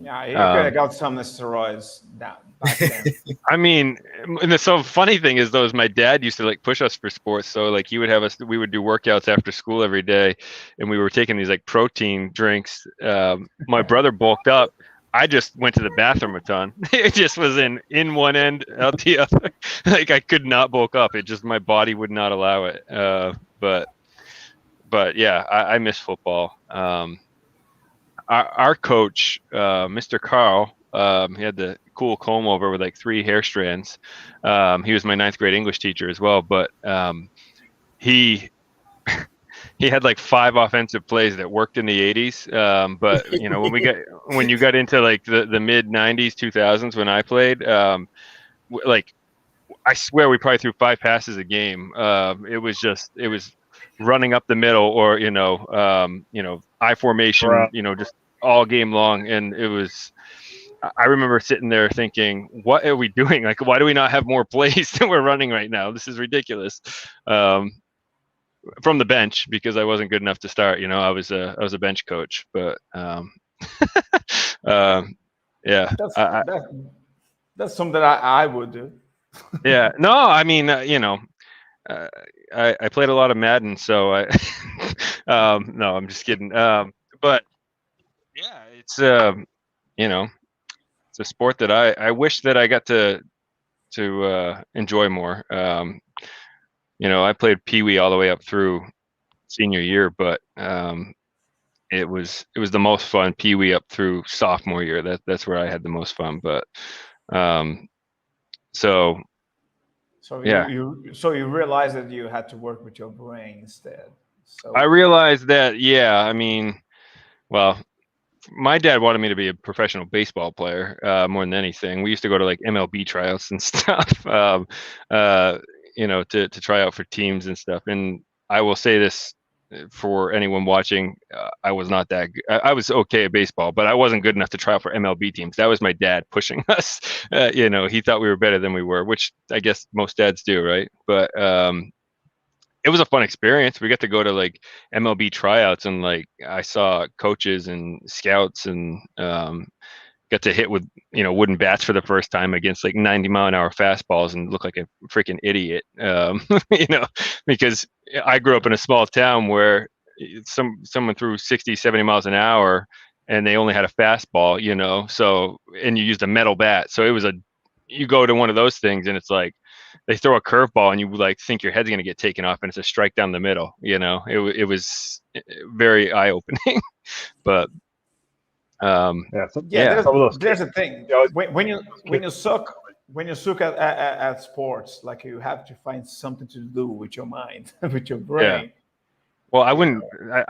Speaker 4: yeah, you could have got some steroids down back then.
Speaker 2: I mean, and the so funny thing is, though, is my dad used to like push us for sports. So like he would have us, we would do workouts after school every day, and we were taking these like protein drinks. My brother bulked up. I just went to the bathroom a ton. It just was in one end, out the other. Like I could not bulk up. It just my body would not allow it. But yeah, I miss football. Our coach, Mr. Carl, he had the cool comb over with like 3 hair strands. He was my 9th grade English teacher as well, but he had like 5 offensive plays that worked in the 80s. But when you got into like the mid 90s, 2000s when I played, like I swear we probably threw 5 passes a game. It was running up the middle or I formation,
Speaker 1: Right.
Speaker 2: just all game long. And I remember sitting there thinking, what are we doing? Like, why do we not have more plays than we're running right now? This is ridiculous. From the bench, because I wasn't good enough to start. I was a bench coach, but yeah,
Speaker 4: That's something I would do.
Speaker 2: yeah. No, I mean, I played a lot of Madden, so I no, I'm just kidding. But yeah, it's it's a sport that I wish that I got to enjoy more. I played Pee Wee all the way up through senior year, but it was the most fun Pee Wee up through sophomore year. That's where I had the most fun. But so yeah,
Speaker 4: you realized that you had to work with your brain instead. So
Speaker 2: I realized that. Yeah, I mean, well, my dad wanted me to be a professional baseball player more than anything. We used to go to like MLB tryouts and stuff, to try out for teams and stuff. And I will say this for anyone watching, I was not that good. I was okay at baseball, but I wasn't good enough to try out for MLB teams. That was my dad pushing us. He thought we were better than we were, which I guess most dads do, right? But it was a fun experience. We got to go to like MLB tryouts, and like I saw coaches and scouts, and got to hit with wooden bats for the first time against like 90-mile-an-hour fastballs and look like a freaking idiot. Because I grew up in a small town where someone threw 60, 70 miles an hour and they only had a fastball, so, and you used a metal bat. So you go to one of those things and it's like they throw a curveball and you like think your head's going to get taken off, and it's a strike down the middle. It was very eye-opening. But
Speaker 4: there's a thing. When you suck at sports, like you have to find something to do with your mind, with your brain.
Speaker 2: Yeah. Well, I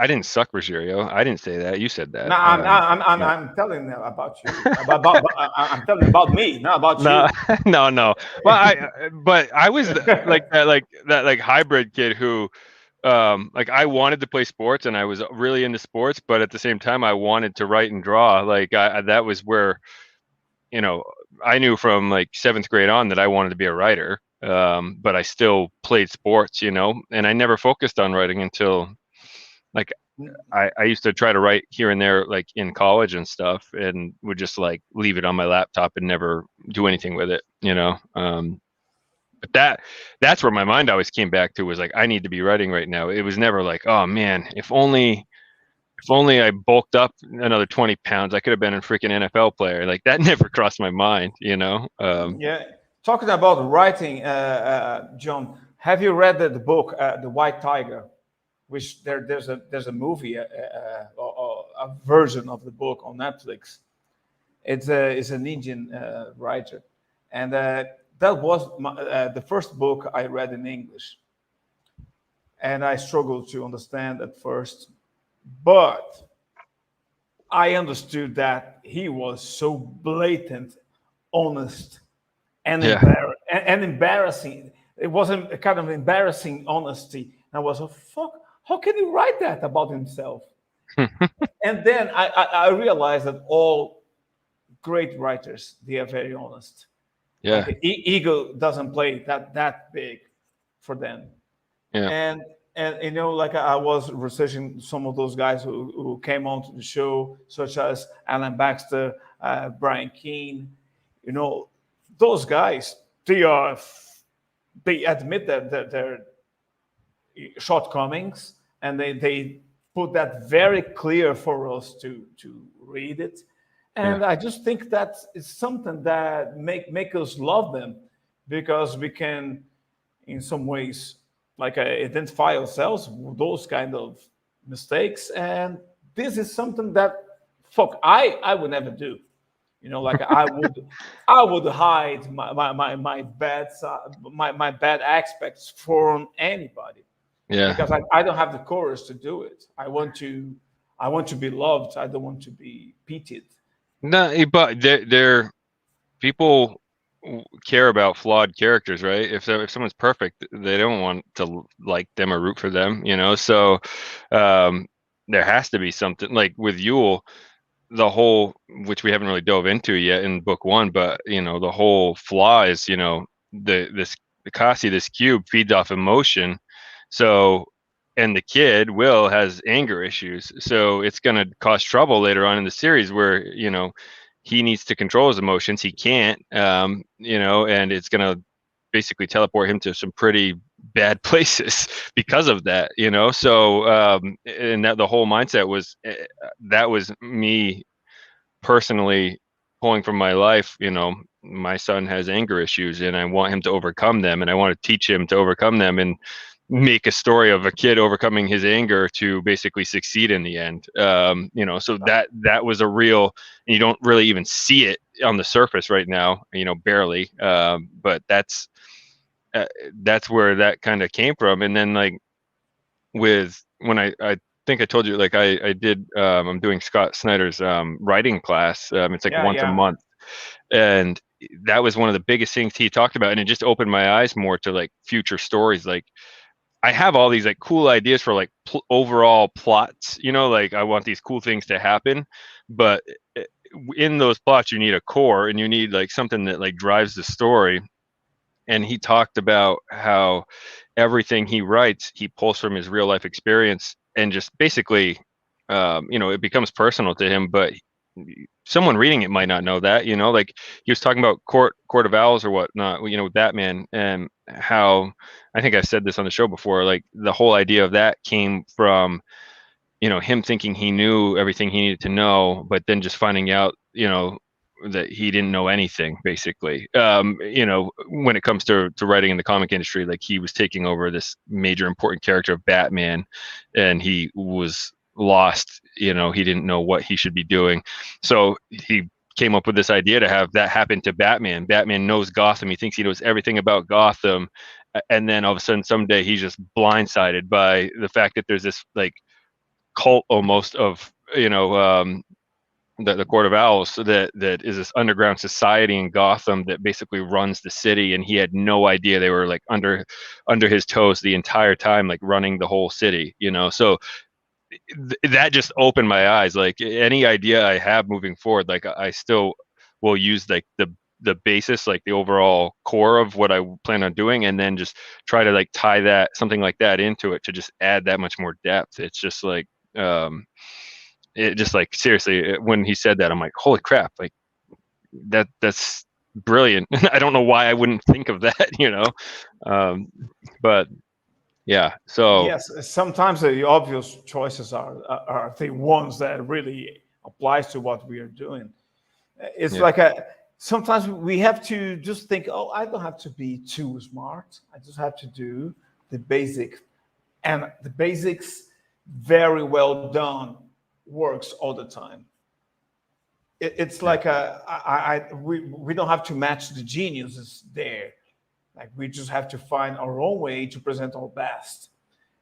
Speaker 2: didn't suck, Rogerio. I didn't say that. You said that.
Speaker 4: No, I'm telling them about you. I'm telling them about me, not about you.
Speaker 2: No. Well, but I was like that hybrid kid who, like I wanted to play sports and I was really into sports, but at the same time I wanted to write and draw. Like that was where, I knew from like 7th grade on that I wanted to be a writer. But I still played sports, and I never focused on writing until like I used to try to write here and there, like in college and stuff, and would just like leave it on my laptop and never do anything with it, But that's where my mind always came back to, was like, I need to be writing right now. It was never like, oh man, if only I bulked up another 20 pounds, I could have been a freaking NFL player. Like that never crossed my mind,
Speaker 4: Yeah. Talking about writing, John, have you read the book, The White Tiger? Which there's a movie, or a version of the book on Netflix. It's an Indian writer, and that was the first book I read in English, and I struggled to understand at first, but I understood that he was so blatant, honest, and embarrassing. It was a kind of embarrassing honesty. And I was like, fuck, how can he write that about himself? And then I realized that all great writers, they are very honest.
Speaker 2: Yeah.
Speaker 4: Like ego doesn't play that big for them.
Speaker 2: Yeah.
Speaker 4: And like I was researching some of those guys who came onto the show, such as Alan Baxter, Brian Keane. Those guys, they admit that their shortcomings, and they put that very clear for us to read it. And I just think that is something that make us love them, because we can, in some ways, like identify ourselves with those kind of mistakes. And this is something that, fuck, I would never do. You know, like I would hide my bad my bad aspects from anybody,
Speaker 2: Yeah.
Speaker 4: because I don't have the courage to do it. I want to be loved. I don't want to be pitied.
Speaker 2: No, but they're people care about flawed characters, right? If someone's perfect, they don't want to like them or root for them, you know. So there has to be something like with Yule, the whole, which we haven't really dove into yet in book one, but you know, the whole flaw is, you know, the Kasi, this cube feeds off emotion. So, and the kid Will has anger issues, so it's going to cause trouble later on in the series where, you know, he needs to control his emotions, he can't, you know, and it's going to basically teleport him to some pretty bad places because of that, you know. So and that the whole mindset was that was me personally pulling from my life. You know, my son has anger issues and I want him to overcome them, and I want to teach him to overcome them, and make a story of a kid overcoming his anger to basically succeed in the end. You know, so that was a real, and you don't really even see it on the surface right now, you know, barely, but that's where that kind of came from. And then like with when I think I told you, like I did I'm doing Scott Snyder's writing class. It's like once a month, and that was one of the biggest things he talked about, and it just opened my eyes more to like future stories. Like I have all these like cool ideas for like overall plots, you know, like I want these cool things to happen, but in those plots you need a core, and you need like something that like drives the story. And he talked about how everything he writes, he pulls from his real life experience, and just basically, you know, it becomes personal to him. But someone reading it might not know that, you know, like he was talking about Court of Owls or whatnot, you know, with Batman, and how I think I said this on the show before, like the whole idea of that came from, you know, him thinking he knew everything he needed to know, but then just finding out, you know, that he didn't know anything basically. You know, when it comes to writing in the comic industry, like he was taking over this major important character of Batman, and he was lost, you know, he didn't know what he should be doing. So he came up with this idea to have that happen to Batman. Batman knows Gotham, he thinks he knows everything about Gotham, and then all of a sudden someday he's just blindsided by the fact that there's this like cult almost of, you know, the Court of Owls, that is this underground society in Gotham that basically runs the city, and he had no idea they were like under his toes the entire time, like running the whole city, you know. So that just opened my eyes. Like any idea I have moving forward, like I still will use like the basis, like the overall core of what I plan on doing, and then just try to like tie that something like that into it to just add that much more depth. It's just like it just like seriously, when he said that, I'm like, holy crap, like that's brilliant. I don't know why I wouldn't think of that, you know. But yeah, so
Speaker 4: yes, sometimes the obvious choices are the ones that really applies to what we are doing. It's like sometimes we have to just think, oh, I don't have to be too smart. I just have to do the basic, and the basics very well done works all the time. It's like we don't have to match the geniuses there. Like we just have to find our own way to present our best.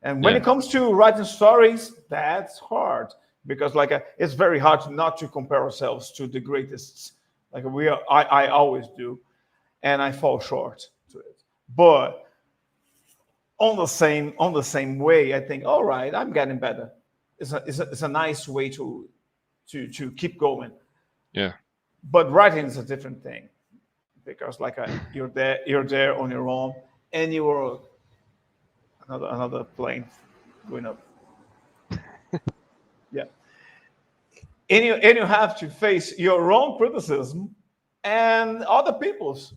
Speaker 4: And when it comes to writing stories, that's hard, because like it's very hard not to compare ourselves to the greatest. Like I always do, and I fall short to it. But on the same way, I think, all right, I'm getting better. It's a nice way to keep going.
Speaker 2: Yeah.
Speaker 4: But writing is a different thing, because like you're there on your own, and you're another plane going up. Yeah. And you have to face your own criticism and other people's,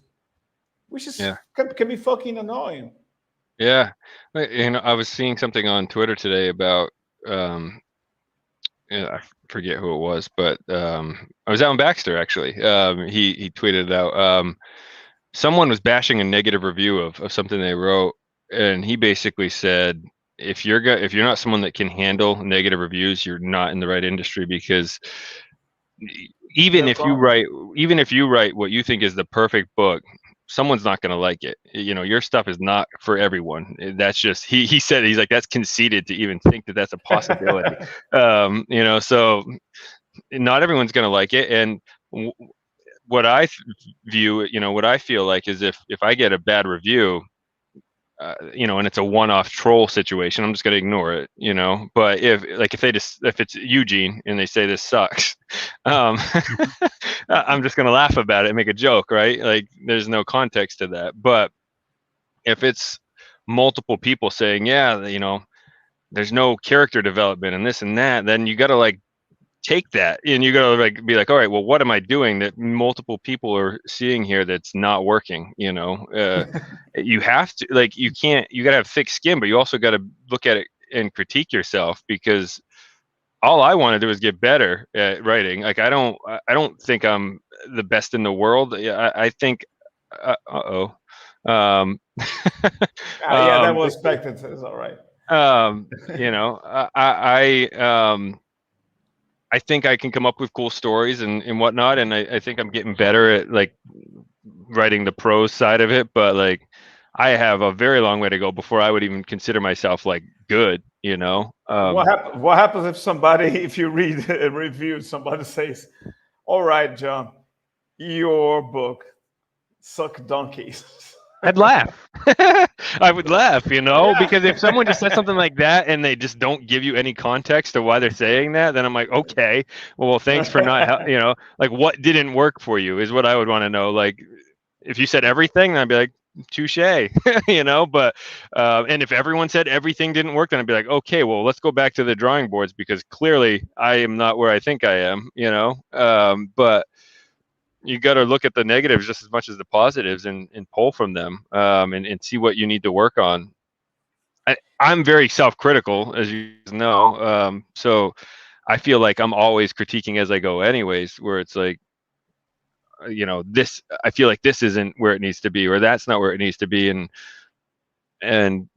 Speaker 4: which is can be fucking annoying.
Speaker 2: Yeah. You know, I was seeing something on Twitter today about I forget who it was, but I was Alan Baxter actually. He tweeted it out. Someone was bashing a negative review of something they wrote, and he basically said, if you're not someone that can handle negative reviews, you're not in the right industry, because even if you write what you think is the perfect book, someone's not going to like it. Your stuff is not for everyone. That's just, he said, he's like, that's conceited to even think that that's a possibility. So not everyone's going to like it. And what I view, what I feel like is if I get a bad review, and it's a one-off troll situation, I'm just going to ignore it, but if it's Eugene and they say this sucks, I'm just going to laugh about it and make a joke, right? Like, there's no context to that. But if it's multiple people saying, yeah, there's no character development and this and that, then you got to like take that and you gotta like be like, all right, well, what am I doing that multiple people are seeing here that's not working? You have to, like, you gotta have thick skin, but you also got to look at it and critique yourself, because all I want to do is get better at writing. Like, I don't think I'm the best in the world. I think yeah,
Speaker 4: that was expected. It's all right.
Speaker 2: I think I can come up with cool stories and whatnot, and I think I'm getting better at like writing the prose side of it. But like, I have a very long way to go before I would even consider myself like good.
Speaker 4: What happens if you read a review, somebody says, "All right, John, your book suck donkeys."
Speaker 2: I'd laugh. I would laugh, because if someone just says something like that and they just don't give you any context to why they're saying that, then I'm like, okay, well, thanks for not, like, what didn't work for you is what I would want to know. Like, if you said everything, then I'd be like, touche, but, and if everyone said everything didn't work, then I'd be like, okay, well, let's go back to the drawing boards, because clearly I am not where I think I am, but you got to look at the negatives just as much as the positives and pull from them, and see what you need to work on. I'm very self-critical, as you know. So I feel like I'm always critiquing as I go anyways, where it's like, I feel like this isn't where it needs to be, or that's not where it needs to be. And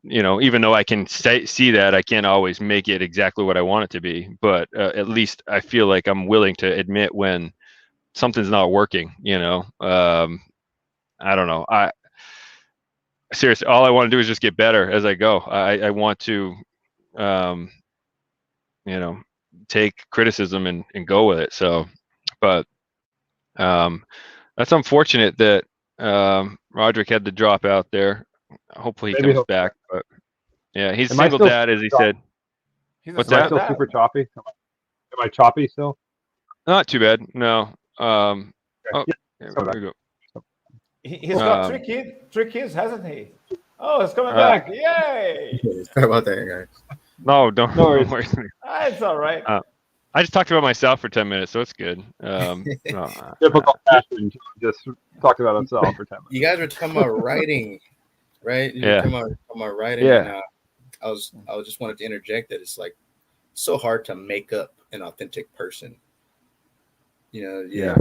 Speaker 2: even though I can see that, I can't always make it exactly what I want it to be. But at least I feel like I'm willing to admit when something's not working. I don't know. Seriously, all I want to do is just get better as I go. I want to, take criticism and go with it. So, but that's unfortunate that Raudric had to drop out there. Hopefully he comes back. But yeah, he's single dad, as he said.
Speaker 1: What's that? Still super choppy? Am I choppy still?
Speaker 2: Not too bad. No.
Speaker 4: He's got three kids, hasn't he? Oh, it's coming back! Yay!
Speaker 3: Sorry about that, guys.
Speaker 2: No, don't worry.
Speaker 4: It's all right.
Speaker 2: I just talked about myself for 10 minutes, so it's good.
Speaker 1: Typical fashion. Just talked about himself for 10 minutes.
Speaker 3: You guys were talking about writing, right?
Speaker 2: Yeah.
Speaker 3: Talking about writing.
Speaker 2: Yeah.
Speaker 3: And, I was just wanted to interject that it's like so hard to make up an authentic person. I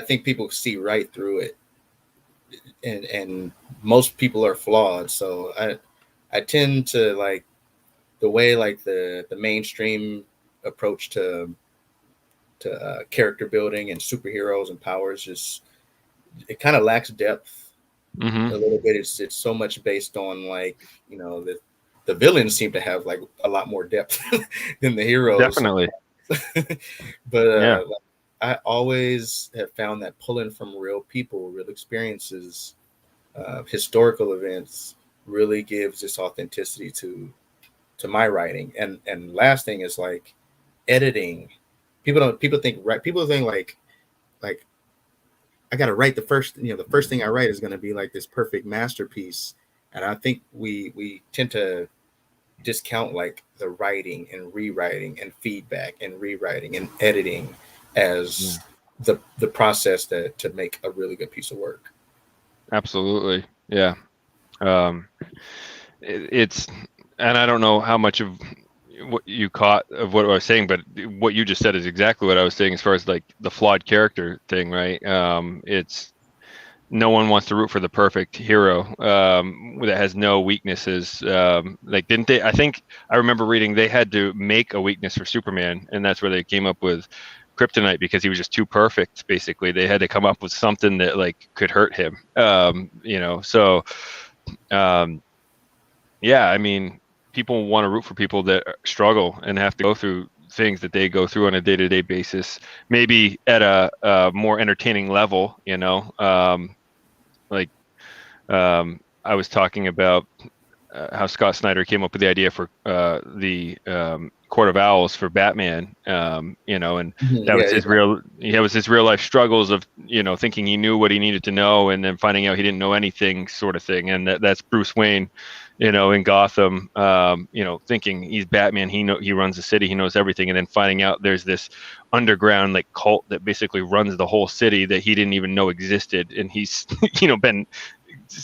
Speaker 3: think people see right through it, and most people are flawed. So I tend to like the way like the mainstream approach to character building and superheroes and powers, just it kind of lacks depth a little bit. It's so much based on like the villains seem to have like a lot more depth than the heroes.
Speaker 2: Definitely.
Speaker 3: But I always have found that pulling from real people, real experiences, historical events really gives this authenticity to my writing. And last thing is like editing. People think like I got to write the first thing I write is going to be like this perfect masterpiece. And I think we tend to discount like the writing and rewriting and feedback and rewriting and editing as the process to make a really good piece of work.
Speaker 2: Absolutely. Yeah. It's, and I don't know how much of what you caught of what I was saying, but what you just said is exactly what I was saying as far as like the flawed character thing, right? It's no one wants to root for the perfect hero that has no weaknesses. Like, didn't they? I think I remember reading they had to make a weakness for Superman, and that's where they came up with kryptonite because he was just too perfect. Basically, they had to come up with something that like could hurt him. So yeah, I mean, people want to root for people that struggle and have to go through things that they go through on a day-to-day basis, maybe at a more entertaining level, like I was talking about how Scott Snyder came up with the idea for the Court of Owls for Batman, and that was his real life struggles of thinking he knew what he needed to know and then finding out he didn't know anything, sort of thing. And that's Bruce Wayne, in Gotham, thinking he's Batman, he runs the city, he knows everything, and then finding out there's this underground like cult that basically runs the whole city that he didn't even know existed, and he's been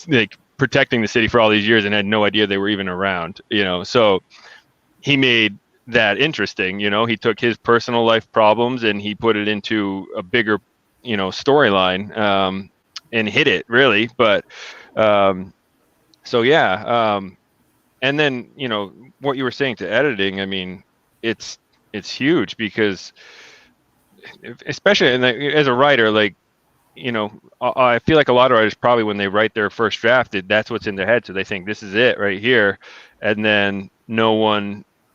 Speaker 2: like protecting the city for all these years and had no idea they were even around. So he made that interesting. He took his personal life problems and he put it into a bigger storyline, and hit it really. But so yeah, and then what you were saying to editing, I mean, it's huge because especially as a writer, like I feel like a lot of writers probably when they write their first draft, that's what's in their head, so they think this is it right here, and then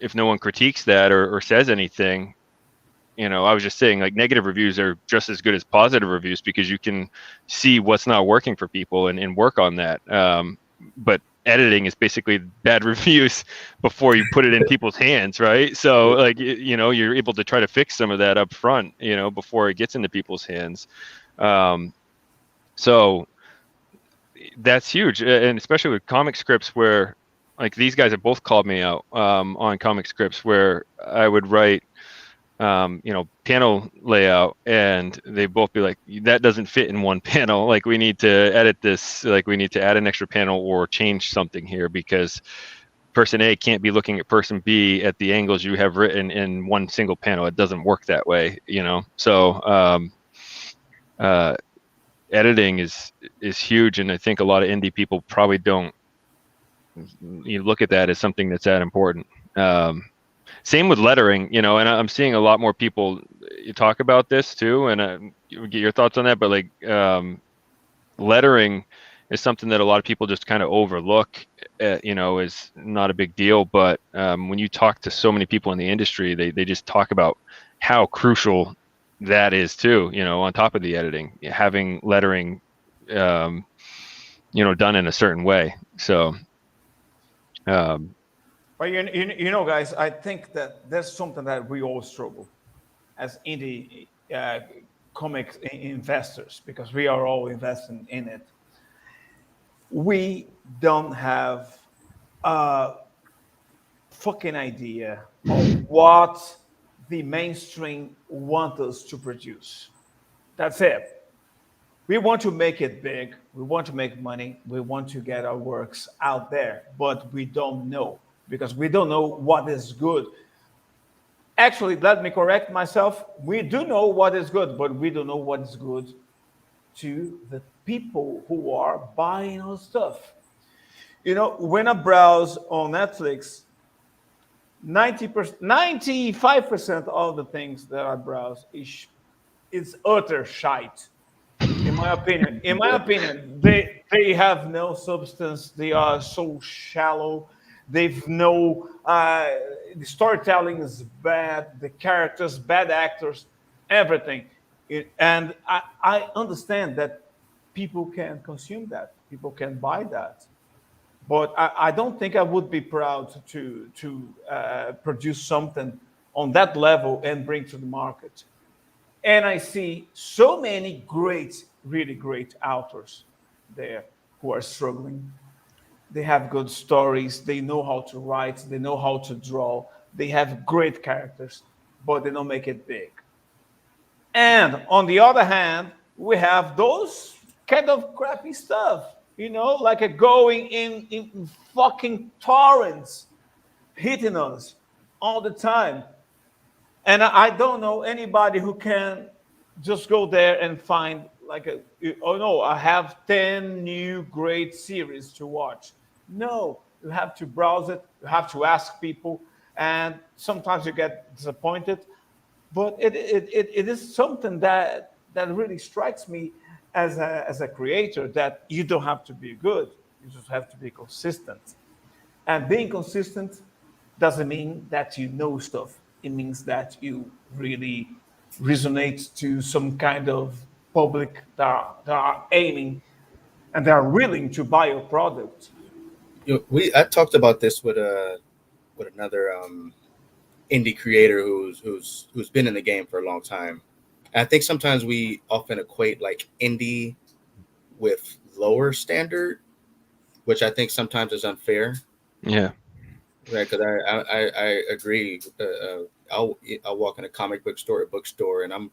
Speaker 2: if no one critiques that or says anything, I was just saying, like, negative reviews are just as good as positive reviews because you can see what's not working for people and work on that. But editing is basically bad reviews before you put it in people's hands, right? So like you're able to try to fix some of that up front, before it gets into people's hands. So that's huge, and especially with comic scripts where like these guys have both called me out on comic scripts where I would write panel layout and they both be like, that doesn't fit in one panel, like we need to edit this, like we need to add an extra panel or change something here because person A can't be looking at person B at the angles you have written in one single panel. It doesn't work that way, so editing is huge, and I think a lot of indie people probably don't look at that as something that's that important. Same with lettering, and I'm seeing a lot more people talk about this too, and get your thoughts on that. But like lettering is something that a lot of people just kind of overlook, is not a big deal. But when you talk to so many people in the industry, they just talk about how crucial that is too, on top of the editing, having lettering, done in a certain way. So,
Speaker 4: but guys, I think that there's something that we all struggle as indie comic investors because we are all investing in it. We don't have a fucking idea of what the mainstream want us to produce. That's it. We want to make it big. We want to make money. We want to get our works out there, but we don't know because we don't know what is good. Actually, let me correct myself. We do know what is good, but we don't know what is good to the people who are buying our stuff. When I browse on Netflix, 95% of the things that I browse is utter shite. In my opinion, they have no substance. They are so shallow. They've no the storytelling is bad. The characters, bad actors, everything. And I understand that people can consume that. People can buy that. But I don't think I would be proud to produce something on that level and bring to the market. And I see so many great, really great authors there who are struggling. They have good stories. They know how to write. They know how to draw. They have great characters, but they don't make it big. And on the other hand, we have those kind of crappy stuff, like going in fucking torrents hitting us all the time. And I don't know anybody who can just go there and find like oh no, I have 10 new great series to watch. No, you have to browse it, you have to ask people, and sometimes you get disappointed. But it is something that really strikes me as a creator, that you don't have to be good, you just have to be consistent. And being consistent doesn't mean that you know stuff. It means that you really resonate to some kind of public that are aiming and they are willing to buy your product.
Speaker 3: I talked about this with another indie creator who's been in the game for a long time. And I think sometimes we often equate like indie with lower standard, which I think sometimes is unfair.
Speaker 2: Yeah.
Speaker 3: Right, because I agree. I'll walk in a comic book store, a bookstore, and I'm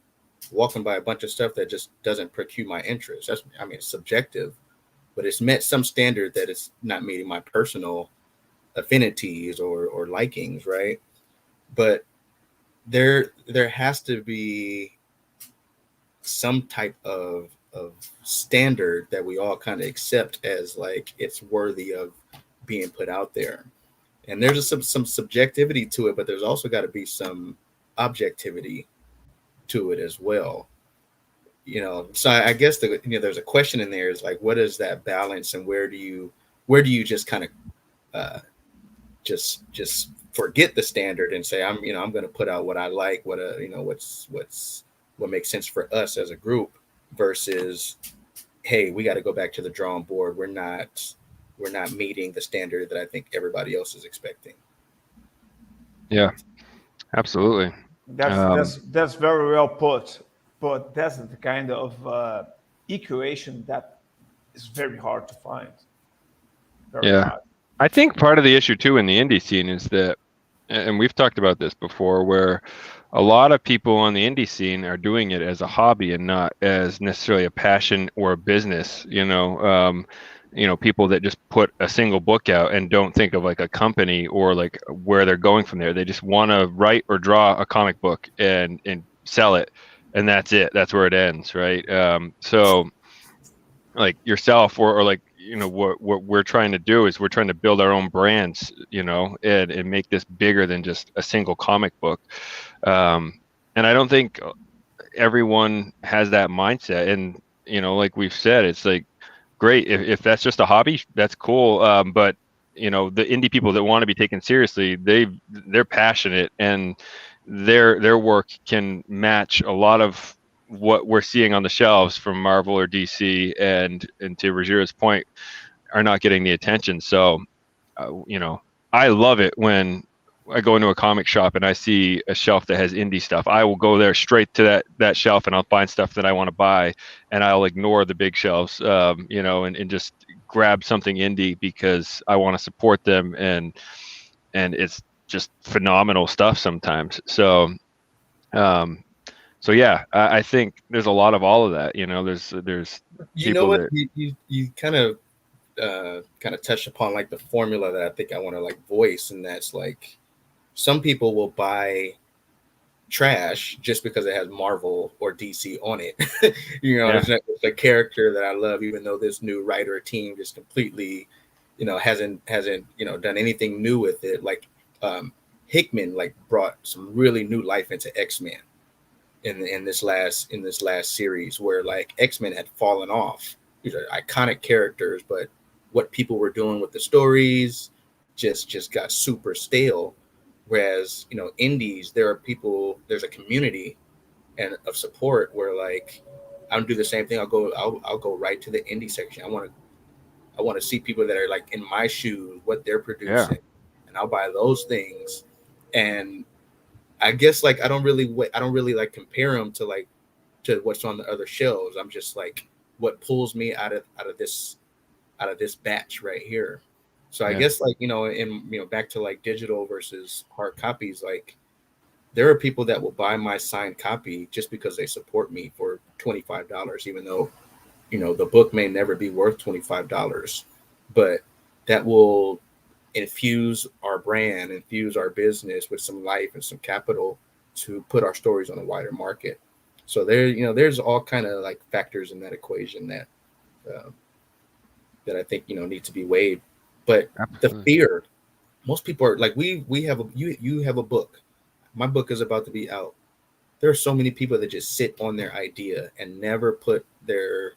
Speaker 3: walking by a bunch of stuff that just doesn't procure my interest. It's subjective, but it's met some standard that it's not meeting my personal affinities or likings, right? But there has to be some type of standard that we all kind of accept as like it's worthy of being put out there. And there's some subjectivity to it, but there's also got to be some objectivity to it as well. So I guess there's a question in there is like, what is that balance, and where do you just kind of just forget the standard and say I'm going to put out what I like, what makes sense for us as a group, versus, hey, we got to go back to the drawing board. We're not meeting the standard that I think everybody else is expecting.
Speaker 2: Yeah, absolutely.
Speaker 4: That's very well put. But that's the kind of equation that is very hard to find. Very hard.
Speaker 2: I think part of the issue too in the indie scene is that, and we've talked about this before, where a lot of people on the indie scene are doing it as a hobby and not as necessarily a passion or a business. People that just put a single book out and don't think of like a company or like where they're going from there. They just want to write or draw a comic book and sell it, and that's it. That's where it ends, right? So like yourself or like, what we're trying to do is we're trying to build our own brands, and make this bigger than just a single comic book. And I don't think everyone has that mindset. And, like we've said, it's like, great. If that's just a hobby, that's cool. But, the indie people that want to be taken seriously, they're passionate, and their work can match a lot of what we're seeing on the shelves from Marvel or DC, and to Rogier's point, are not getting the attention. So, I love it when I go into a comic shop and I see a shelf that has indie stuff. I will go there straight to that shelf, and I'll find stuff that I want to buy, and I'll ignore the big shelves, and just grab something indie because I want to support them, and it's just phenomenal stuff sometimes. So, yeah, I think there's a lot of all of that. There's
Speaker 3: people what that... you kind of touched upon like the formula that I think I want to like voice, and that's like some people will buy trash just because it has Marvel or DC on it. It's a character that I love, even though this new writer team just completely, hasn't done anything new with it. Like Hickman like brought some really new life into X-Men in this last series, where like X-Men had fallen off. These are iconic characters, but what people were doing with the stories just got super stale. Whereas, indies, there's a community and of support where like I'll do the same thing. I'll go right to the indie section. I want to see people that are like in my shoes, what they're producing, and I'll buy those things. And I guess like I don't really like compare them to what's on the other shelves. I'm just like, what pulls me out of this batch right here. So I guess like, back to like digital versus hard copies, like there are people that will buy my signed copy just because they support me for $25, even though, the book may never be worth $25, but that will infuse our brand, infuse our business with some life and some capital to put our stories on a wider market. So there's all kind of like factors in that equation that that I think need to be weighed. But the fear, most people are like, we have you have a book. My book is about to be out. There are so many people that just sit on their idea and never put their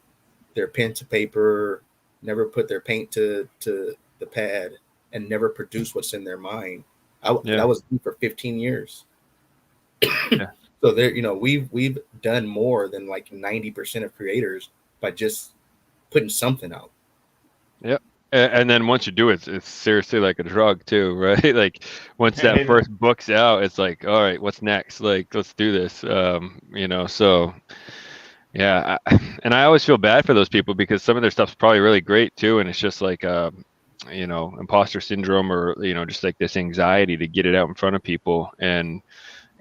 Speaker 3: pen to paper, never put their paint to the pad, and never produce what's in their mind. That was me for 15 years.
Speaker 2: Yeah.
Speaker 3: So there, we've done more than like 90% of creators by just putting something out.
Speaker 2: Yep. And then once you do it, it's seriously like a drug too, right? Like once that first book's out, it's like, all right, what's next? Like, let's do this. So yeah. And I always feel bad for those people because some of their stuff's probably really great too. And it's just like, imposter syndrome or, just like this anxiety to get it out in front of people. And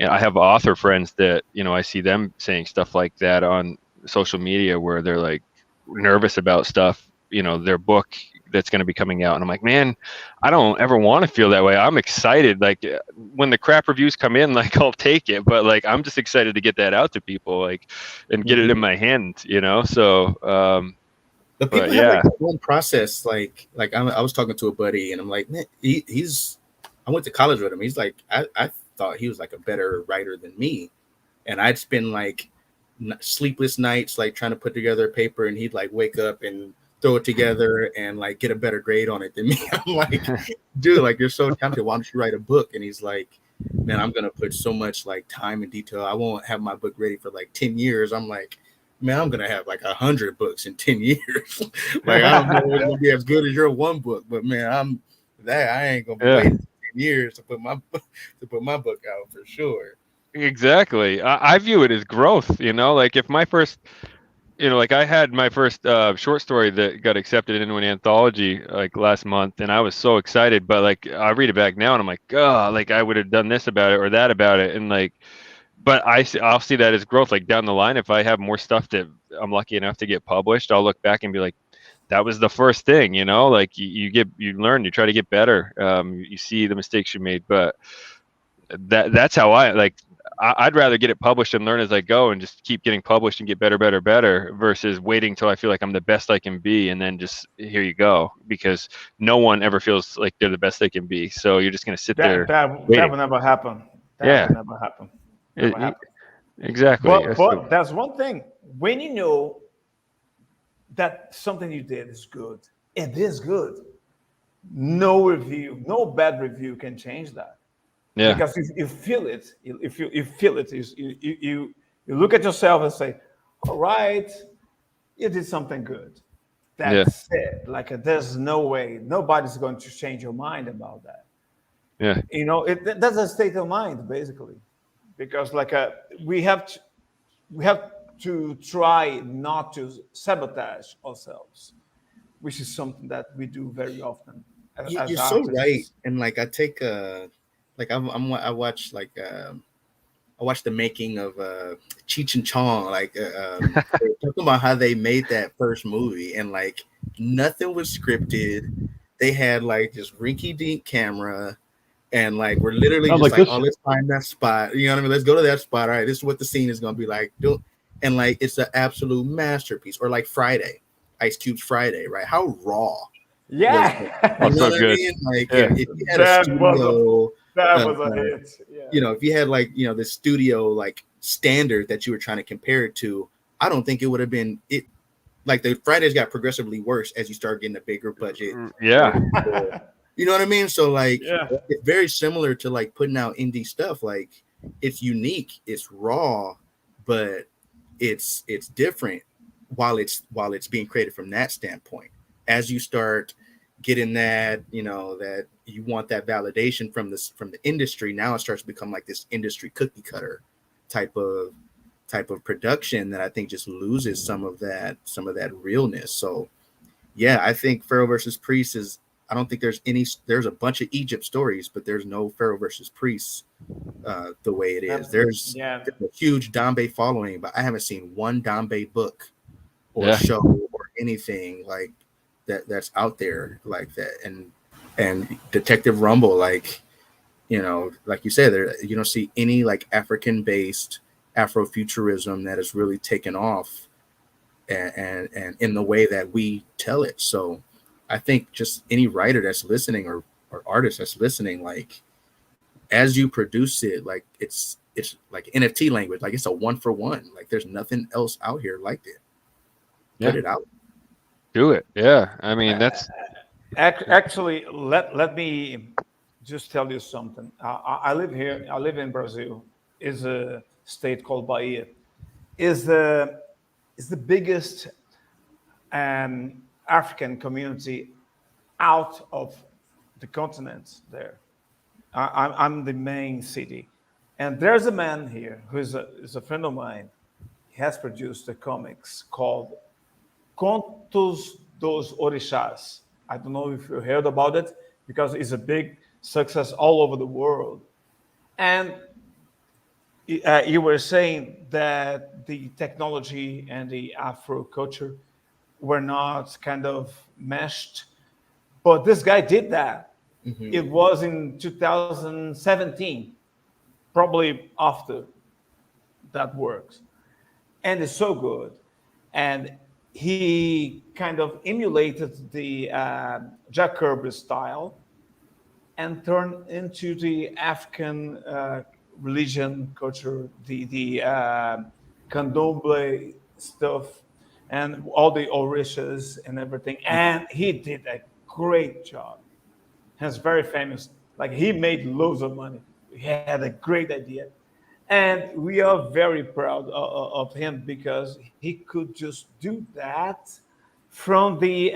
Speaker 2: I have author friends that, I see them saying stuff like that on social media where they're like nervous about stuff, their book that's going to be coming out. And I'm like, man, I don't ever want to feel that way. I'm excited. Like when the crap reviews come in, like I'll take it, but like, I'm just excited to get that out to people, like, and get it in my hand, so,
Speaker 3: but people have like their own process. Like I was talking to a buddy and I'm like, man, I went to college with him. He's like, I thought he was like a better writer than me. And I'd spend like sleepless nights, like trying to put together a paper, and he'd like wake up and throw it together and like get a better grade on it than me. I'm like, dude, like you're so talented. Why don't you write a book? And he's like, man, I'm going to put so much like time and detail. I won't have my book ready for like 10 years. I'm like, man, I'm going to have like 100 books in 10 years. Like, I don't know if it's going to be as good as your one book, but man, I ain't going to be waiting 10 years to put my book out for sure.
Speaker 2: Exactly. I view it as growth, like if my first, like I had my first short story that got accepted into an anthology like last month, and I was so excited, but like I read it back now and I'm like, oh, like I would have done this about it or that about it. And like, but I'll see that as growth. Like down the line, if I have more stuff that I'm lucky enough to get published, I'll look back and be like, that was the first thing, like you learn, you try to get better. You see the mistakes you made, but that's how I'd rather get it published and learn as I go and just keep getting published and get better versus waiting till I feel like I'm the best I can be and then just here you go, because no one ever feels like they're the best they can be. So you're just going to sit there.
Speaker 4: That will never happen. That will never happen. Never happen.
Speaker 2: Exactly.
Speaker 4: But that's one thing. When you know that something you did is good, it is good. No bad review can change that. Yeah. Because you feel it, you look at yourself and say, all right, you did something good. That's it. Like there's no way, nobody's going to change your mind about that.
Speaker 2: Yeah.
Speaker 4: That's a state of mind, basically. Because we have to try not to sabotage ourselves, which is something that we do very often.
Speaker 3: You're so right. And like I take I watch the making of Cheech and Chong, talking about how they made that first movie, and like nothing was scripted. They had like this rinky-dink camera, and like we're literally just like, oh, let's find that spot. You know what I mean? Let's go to that spot. All right, this is what the scene is gonna be like. And like it's an absolute masterpiece. Or like Friday, Ice Cube's Friday, right? How raw.
Speaker 4: Yeah.
Speaker 3: You know so what good. I mean? Like if you had a studio.
Speaker 4: That was a hit. Yeah.
Speaker 3: If you had like, the studio like standard that you were trying to compare it to, I don't think it would have been it. Like the Fridays got progressively worse as you start getting a bigger budget.
Speaker 2: Yeah.
Speaker 3: You know what I mean? So like, it's very similar to like putting out indie stuff. Like it's unique, it's raw, but it's different while it's being created from that standpoint. As you start getting that, that you want that validation from the industry, now it starts to become like this industry cookie cutter type of production that I think just loses some of that realness. So yeah, I think Pharaoh versus Priest is, I don't think there's a bunch of Egypt stories, but there's no Pharaoh versus Priest the way it is. There's a huge Dambe following, but I haven't seen one Dambe book or show or anything like that's out there like that. And and Detective Rumble, like, you know, like you said, there you don't see any like African-based Afrofuturism that has really taken off, and in the way that we tell it. So I think just any writer that's listening, or artist that's listening, like, as you produce it, like it's like NFT language, like it's a 1-for-1. Like there's nothing else out here like it. Put it out.
Speaker 2: Do it. Yeah. I mean, that's
Speaker 4: Actually, let me just tell you something. I live here. I live in Brazil. Is a state called Bahia. Is the biggest African community out of the continent there. I'm the main city. And there's a man here who is a friend of mine. He has produced a comics called Contos dos Orixás. I don't know if you heard about it because it's a big success all over the world. And you were saying that the technology and the Afro culture were not kind of meshed, but this guy did that.
Speaker 3: Mm-hmm.
Speaker 4: It was in 2017, probably after that works, and it's so good. And he kind of emulated the Jack Kirby style and turned into the African religion culture, the candomblé stuff, and all the orishas and everything. And he did a great job. He's very famous. Like he made loads of money. He had a great idea, and we are very proud of him because he could just do that from the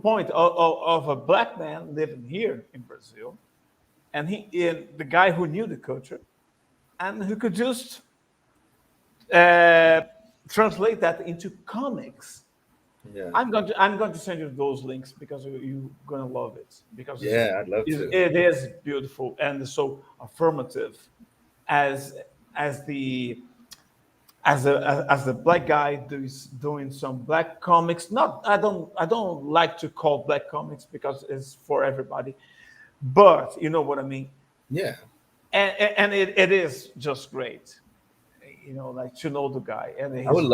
Speaker 4: point of a black man living here in Brazil, and the guy who knew the culture, and who could just translate that into comics.
Speaker 3: Yeah.
Speaker 4: I'm going to send you those links because you're going to love it because
Speaker 3: I'd love to.
Speaker 4: it is beautiful and so affirmative as the as the black guy doing some black comics. Not I don't like to call black comics because it's for everybody, but you know what I mean.
Speaker 3: Yeah.
Speaker 4: And it is just great, you know, like to know the guy. And
Speaker 3: I would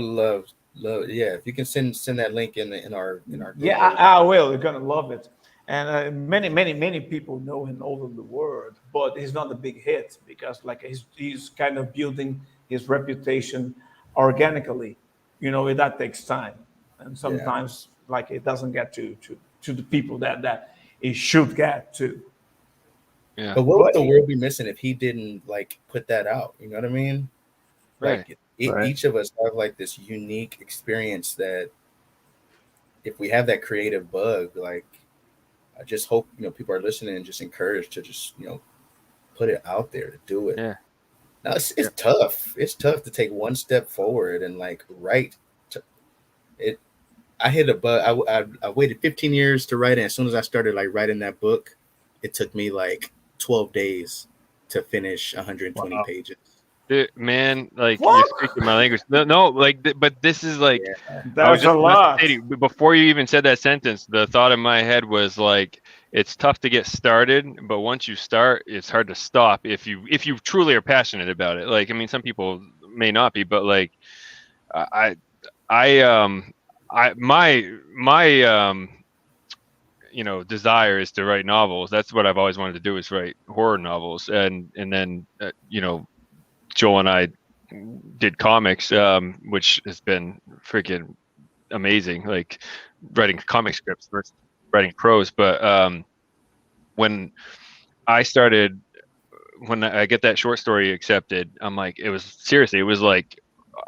Speaker 3: love. Yeah, if you can send that link in our
Speaker 4: yeah, I will. You're gonna love it. And many people know him all over the world, but he's not a big hit because like he's kind of building his reputation organically. You know, that takes time, and sometimes like it doesn't get to the people that it should get to.
Speaker 2: yeah.
Speaker 3: But what would the world be missing if he didn't like put that out? You know what I mean?
Speaker 2: Right.
Speaker 3: Like each of us have like this unique experience that if we have that creative bug, like I just hope, you know, people are listening and just encouraged to just, you know, put it out there, to do it.
Speaker 2: Yeah.
Speaker 3: Now it's tough. It's tough to take one step forward and like write it. I hit a bug. I waited 15 years to write it. As soon as I started like writing that book, it took me like 12 days to finish 120 pages.
Speaker 2: Dude, man, like you're speaking my language. No, like, but this is like,
Speaker 4: That's a lot.
Speaker 2: Before you even said that sentence, the thought in my head was like, it's tough to get started, but once you start, it's hard to stop if you truly are passionate about it. Like, I mean, some people may not be, but like, my you know, desire is to write novels. That's what I've always wanted to do, is write horror novels, and then you know, Joel and I did comics, which has been freaking amazing, like writing comic scripts versus writing prose. But when I get that short story accepted, I'm like, it was like,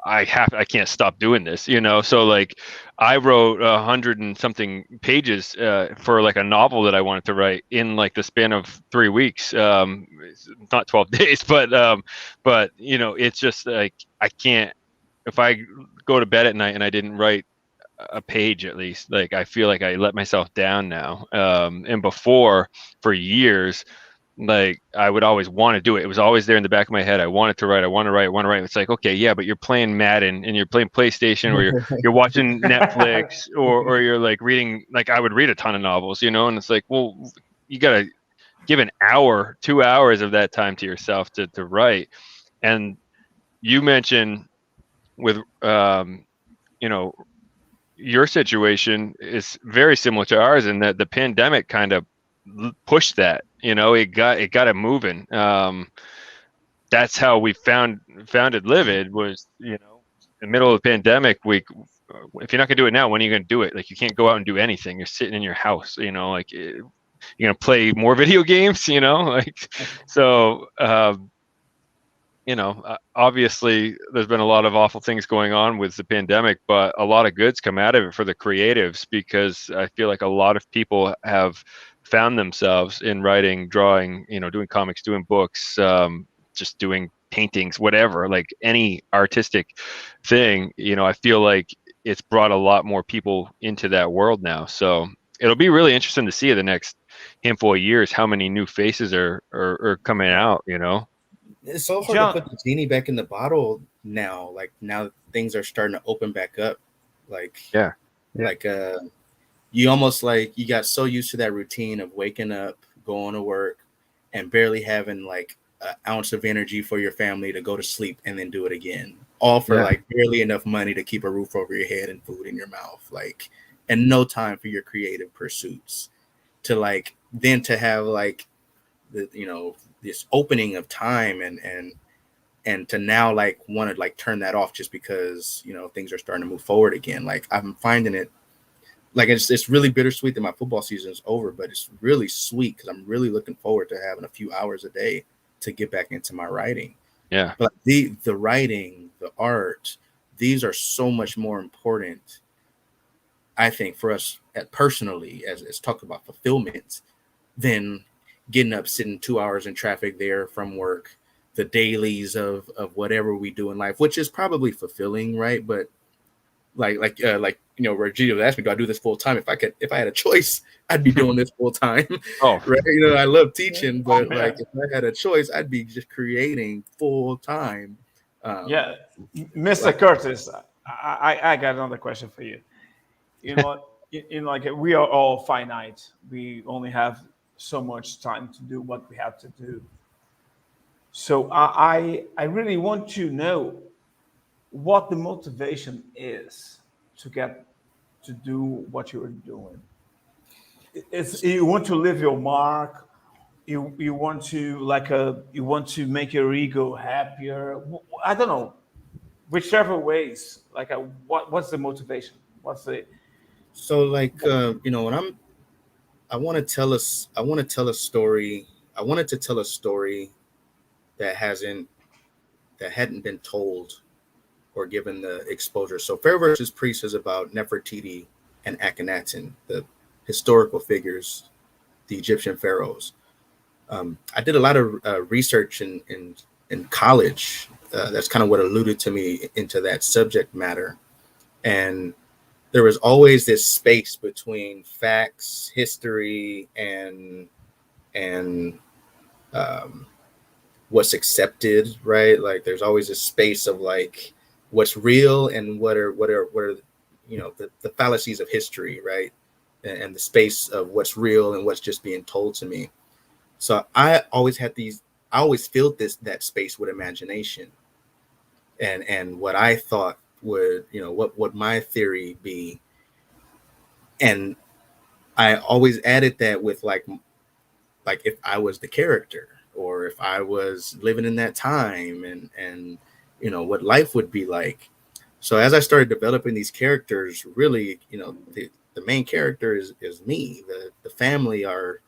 Speaker 2: I can't stop doing this, you know? So like I wrote 100 and something pages for like a novel that I wanted to write in like the span of 3 weeks. Not 12 days, but you know, it's just like, I can't, if I go to bed at night and I didn't write a page at least, like I feel like I let myself down now. And before, for years, like I would always want to do it. It was always there in the back of my head. I wanted to write. I want to write. I want to write. It's like, okay, yeah, but you're playing Madden and you're playing PlayStation, or you're watching Netflix, or you're like reading. Like I would read a ton of novels, and it's like, well, you gotta give an hour, 2 hours of that time to yourself to write. And you mentioned with your situation is very similar to ours in that the pandemic kind of pushed that. It got it moving. That's how we founded Livid. Was in the middle of the pandemic. If you're not gonna do it now, when are you gonna do it? Like you can't go out and do anything. You're sitting in your house. Like you're gonna play more video games. Like so. Obviously there's been a lot of awful things going on with the pandemic, but a lot of goods come out of it for the creatives, because I feel like a lot of people have found themselves in writing, drawing, doing comics, doing books, just doing paintings, whatever, like any artistic thing. I feel like it's brought a lot more people into that world now. So it'll be really interesting to see in the next handful of years how many new faces are coming out.
Speaker 3: It's so hard to put the genie back in the bottle now. Like now things are starting to open back up. Like you almost like you got so used to that routine of waking up, going to work, and barely having like an ounce of energy for your family to go to sleep and then do it again. All for like barely enough money to keep a roof over your head and food in your mouth. Like, and no time for your creative pursuits. To like then to have like the this opening of time and to now like want to like turn that off just because things are starting to move forward again. Like I'm finding it like it's really bittersweet that my football season is over, but it's really sweet because I'm really looking forward to having a few hours a day to get back into my writing.
Speaker 2: Yeah,
Speaker 3: but the writing, the art, these are so much more important, I think, for us personally as talk about fulfillment than getting up, sitting 2 hours in traffic there from work, the dailies of whatever we do in life, which is probably fulfilling, right? But like Reggie asked me, do I do this full time? If I had a choice, I'd be doing this full time.
Speaker 2: Oh,
Speaker 3: right. I love teaching, but like if I had a choice, I'd be just creating full time.
Speaker 4: Mr. Curtis, I got another question for you. Like we are all finite. We only have so much time to do what we have to do. So I really want to know what the motivation is to get to do what you're doing. You want to leave your mark. You want to you want to make your ego happier. I don't know, whichever ways. What's the motivation? What's the
Speaker 3: so like when I want to tell a story. I wanted to tell a story that hadn't been told or given the exposure. So Pharaoh versus Priest is about Nefertiti and Akhenaten, the historical figures, the Egyptian pharaohs. I did a lot of research in college. That's kind of what alluded to me into that subject matter. And there was always this space between facts, history, and what's accepted, right? Like there's always a space of like what's real and what are the fallacies of history, right? And the space of what's real and what's just being told to me. So I always filled that space with imagination and what I thought would, what would my theory be? And I always added that with like if I was the character or if I was living in that time and what life would be like. So as I started developing these characters, really, the main character is me. The family are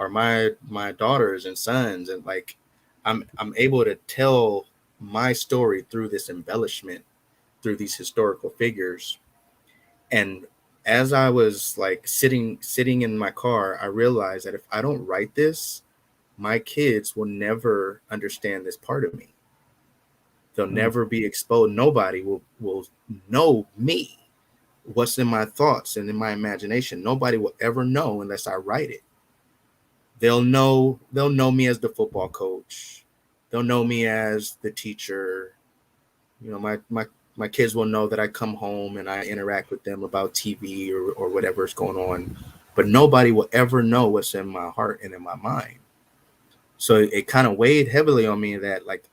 Speaker 3: my daughters and sons, and like I'm able to tell my story through this embellishment, through these historical figures. And as I was like sitting in my car, I realized that if I don't write this, my kids will never understand this part of me. They'll never be exposed. Nobody will know me, what's in my thoughts and in my imagination. Nobody will ever know unless I write it. they'll know me as the football coach. They'll know me as the teacher. You know, my kids will know that I come home and I interact with them about TV or whatever's going on. But nobody will ever know what's in my heart and in my mind. So it kind of weighed heavily on me that, like,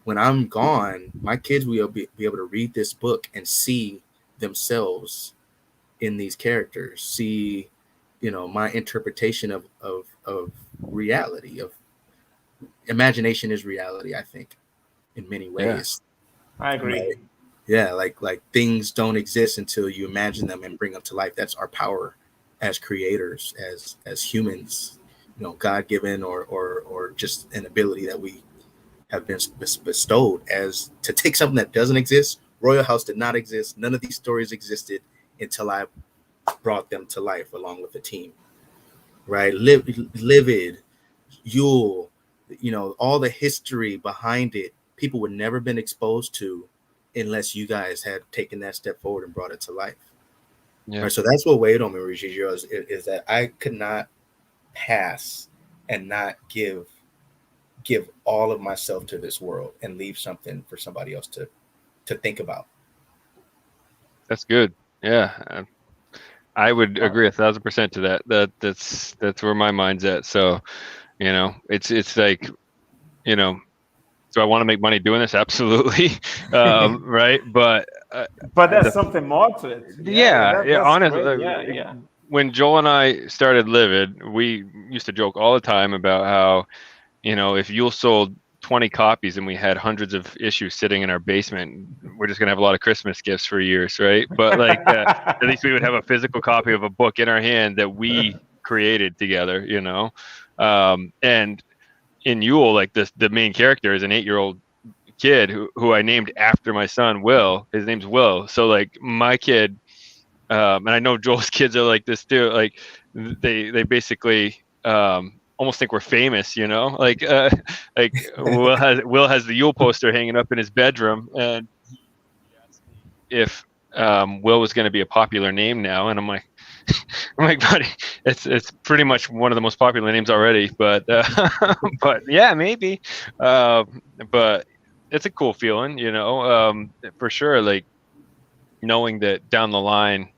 Speaker 3: when I'm gone, my kids will be able to read this book and see themselves in these characters, see, you know, my interpretation of reality, of imagination is reality, I think, in many ways.
Speaker 4: Yeah, I agree.
Speaker 3: Right? Yeah, like things don't exist until you imagine them and bring them to life. That's our power as creators, as humans, you know, God-given or just an ability that we have been bestowed as to take something that doesn't exist. Royal House did not exist. None of these stories existed until I brought them to life along with the team. Right? Livid, Yule, you know, all the history behind it, people would never been exposed to unless you guys had taken that step forward and brought it to life.
Speaker 2: Yeah.
Speaker 3: Right? So that's what weighed on me, Regigio, is that I could not pass and not give all of myself to this world and leave something for somebody else to think about.
Speaker 2: That's good. Yeah. I would agree 1,000% to that. That's where my mind's at. So, you know, it's like, you know, do I want to make money doing this? Absolutely. Right. But
Speaker 4: that's something more to it.
Speaker 2: Yeah. Honestly,
Speaker 4: great. Yeah.
Speaker 2: When Joel and I started Livid, we used to joke all the time about how, you know, if Yule sold 20 copies and we had hundreds of issues sitting in our basement, we're just gonna have a lot of Christmas gifts for years, right? But like, at least we would have a physical copy of a book in our hand that we created together, you know. And in Yule, like the main character is an 8-year-old kid who I named after my son Will. His name's Will. So like my kid, and I know Joel's kids are like this too. Like they basically almost think we're famous, you know. Like Will has the Yule poster hanging up in his bedroom, and he asked me if Will was going to be a popular name now, and I'm like, buddy, it's pretty much one of the most popular names already, but but yeah, maybe. But it's a cool feeling, you know, for sure. Like knowing that down the line,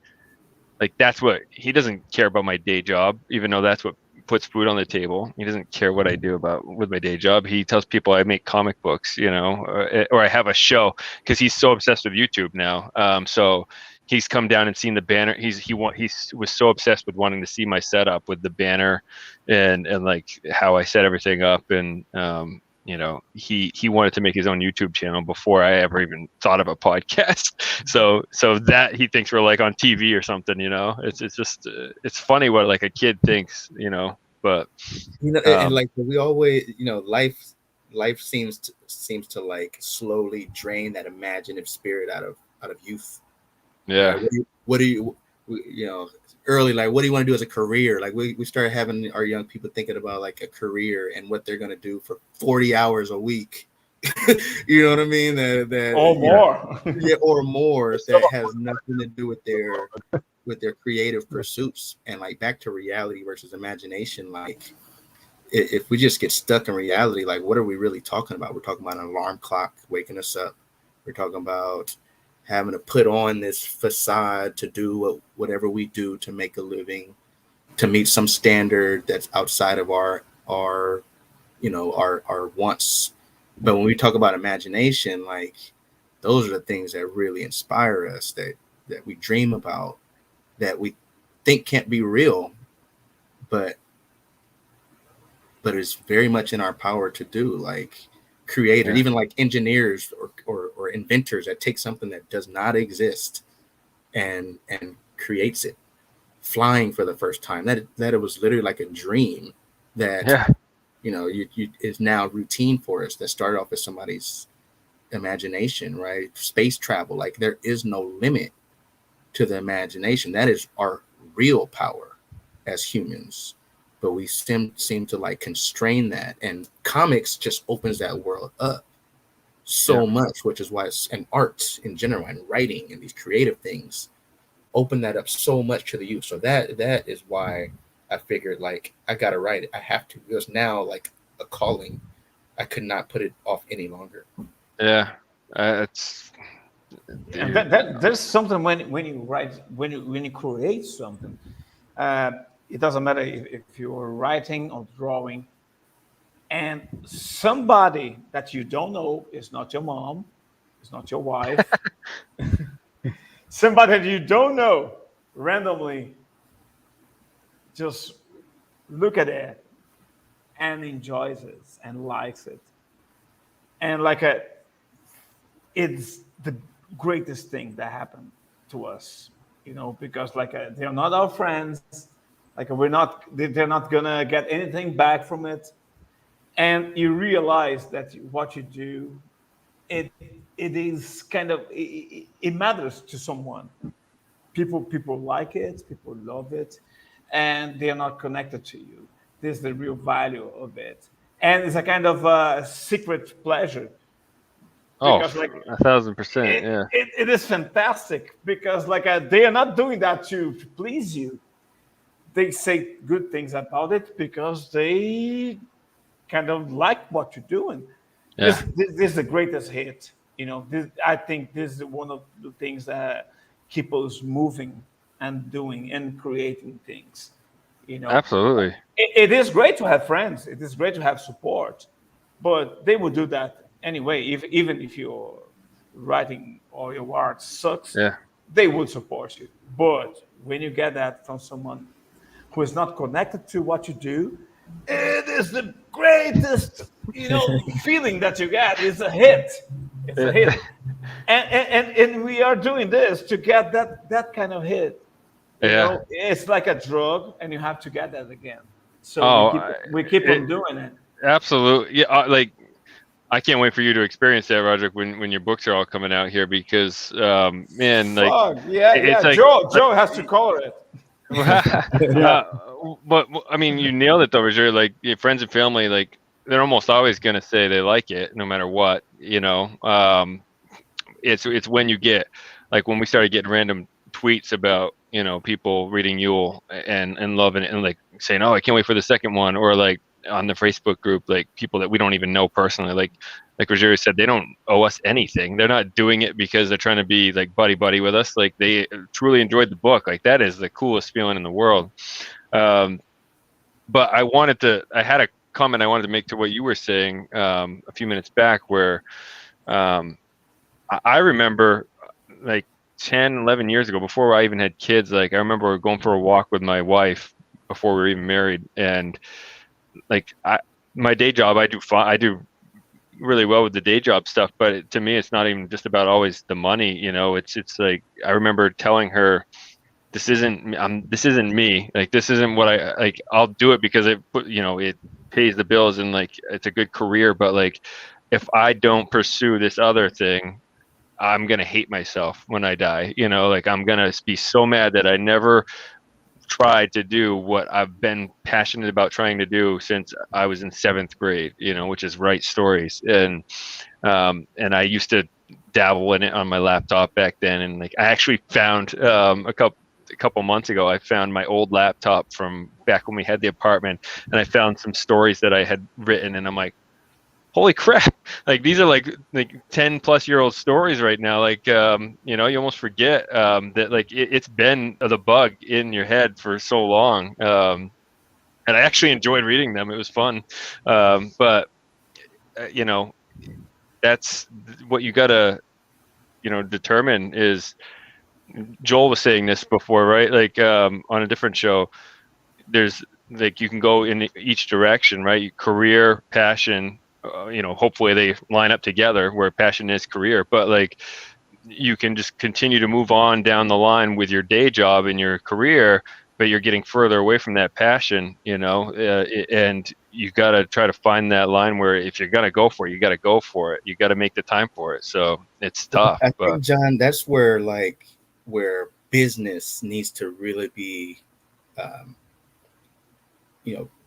Speaker 2: like that's what he doesn't care about my day job, even though that's what puts food on the table. He doesn't care what I do with my day job. He tells people I make comic books, you know, or I have a show, because he's so obsessed with YouTube now. So he's come down and seen the banner. He was so obsessed with wanting to see my setup with the banner and like how I set everything up. And you know, he wanted to make his own YouTube channel before I ever even thought of a podcast. So that he thinks we're like on TV or something, you know. It's just it's funny what like a kid thinks, you know. But
Speaker 3: you know, and like we always, you know, life seems to like slowly drain that imaginative spirit out of youth.
Speaker 2: Yeah.
Speaker 3: What do you know, early, like, what do you want to do as a career? Like we started having our young people thinking about like a career and what they're going to do for 40 hours a week. You know what I mean? That
Speaker 4: or more.
Speaker 3: Yeah, or more. That has nothing to do with their creative pursuits. And like back to reality versus imagination. Like if we just get stuck in reality, like what are we really talking about? We're talking about an alarm clock waking us up. We're talking about having to put on this facade to do whatever we do to make a living, to meet some standard that's outside of our you know, our wants. But when we talk about imagination, like those are the things that really inspire us, that we dream about, that we think can't be real, but it's very much in our power to do. Like creators, even like engineers or inventors that take something that does not exist and creates it, flying for the first time. That it was literally like a dream that you know you is now routine for us. That started off as somebody's imagination, right? Space travel, like there is no limit to the imagination. That is our real power as humans. But we seem to like constrain that, and comics just opens that world up so much, which is why and arts in general and writing and these creative things open that up so much to the youth. So that is why I figured like I gotta write it. I have to. It was now like a calling. I could not put it off any longer.
Speaker 2: Yeah, it's.
Speaker 4: And that there's something when you write, when you create something, uh, it doesn't matter if you're writing or drawing, and somebody that you don't know, is not your mom, it's not your wife, somebody that you don't know randomly just look at it and enjoys it and likes it, and like it's the greatest thing that happened to us, because like they're not our friends, like they're not gonna get anything back from it, and you realize that what you do, it it is kind of it matters to someone. People like it, people love it, and they are not connected to you. This is the real value of it, and it's a kind of secret pleasure,
Speaker 2: Oh,
Speaker 4: because like
Speaker 2: 1,000%. Yeah.
Speaker 4: it is fantastic, because like they are not doing that to please you. They say good things about it because they kind of like what you're doing.
Speaker 2: Yeah.
Speaker 4: This is the greatest hit. I think this is one of the things that keep us moving and doing and creating things.
Speaker 2: Absolutely.
Speaker 4: It is great to have friends. It is great to have support, but they will do that anyway. Even if your writing or your art sucks,
Speaker 2: Yeah.
Speaker 4: they would support you. But when you get that from someone who is not connected to what you do, it is the greatest, feeling that you get. It's a hit. It's a hit. And we are doing this to get that kind of hit. It's like a drug, and you have to get that again. So we keep on doing it.
Speaker 2: Absolutely. Yeah. Like, I can't wait for you to experience that, Rodric, when your books are all coming out here, because man, like,
Speaker 4: yeah.
Speaker 2: like,
Speaker 4: Joe has to color it.
Speaker 2: But I mean, you nailed it though, Roger. Like, your friends and family, like, they're almost always gonna say they like it, no matter what. It's when you get, like, when we started getting random tweets about people reading Yule and loving it, and like saying, "Oh, I can't wait for the second one," or like on the Facebook group, like people that we don't even know personally, like Rogerio said, they don't owe us anything. They're not doing it because they're trying to be like buddy with us. Like, they truly enjoyed the book. Like, that is the coolest feeling in the world. But I had a comment I wanted to make to what you were saying a few minutes back, where I remember like 10, 11 years ago, before I even had kids, like I remember going for a walk with my wife before we were even married, and like my day job, I do really well with the day job stuff, but to me, it's not even just about always the money. It's like, I remember telling her, this isn't me. Like, this isn't what I like. I'll do it because it pays the bills and like it's a good career. But like, if I don't pursue this other thing, I'm gonna hate myself when I die. Like, I'm gonna be so mad that I never tried to do what I've been passionate about trying to do since I was in 7th grade, which is write stories. And I used to dabble in it on my laptop back then. And like, I actually found a couple months ago, I found my old laptop from back when we had the apartment, and I found some stories that I had written, and I'm like, holy crap, like, these are like 10-plus-year-old stories right now. Like, you almost forget that like it's been the bug in your head for so long. And I actually enjoyed reading them. It was fun. But that's what you gotta determine is, Joel was saying this before, right? Like, on a different show, there's like, you can go in each direction, right? Career, passion, hopefully they line up together where passion is career, but like, you can just continue to move on down the line with your day job and your career, but you're getting further away from that passion, and you got to try to find that line where if you're going to go for it, you got to go for it. You got to make the time for it. So it's tough.
Speaker 3: I think, John, that's where business needs to really be,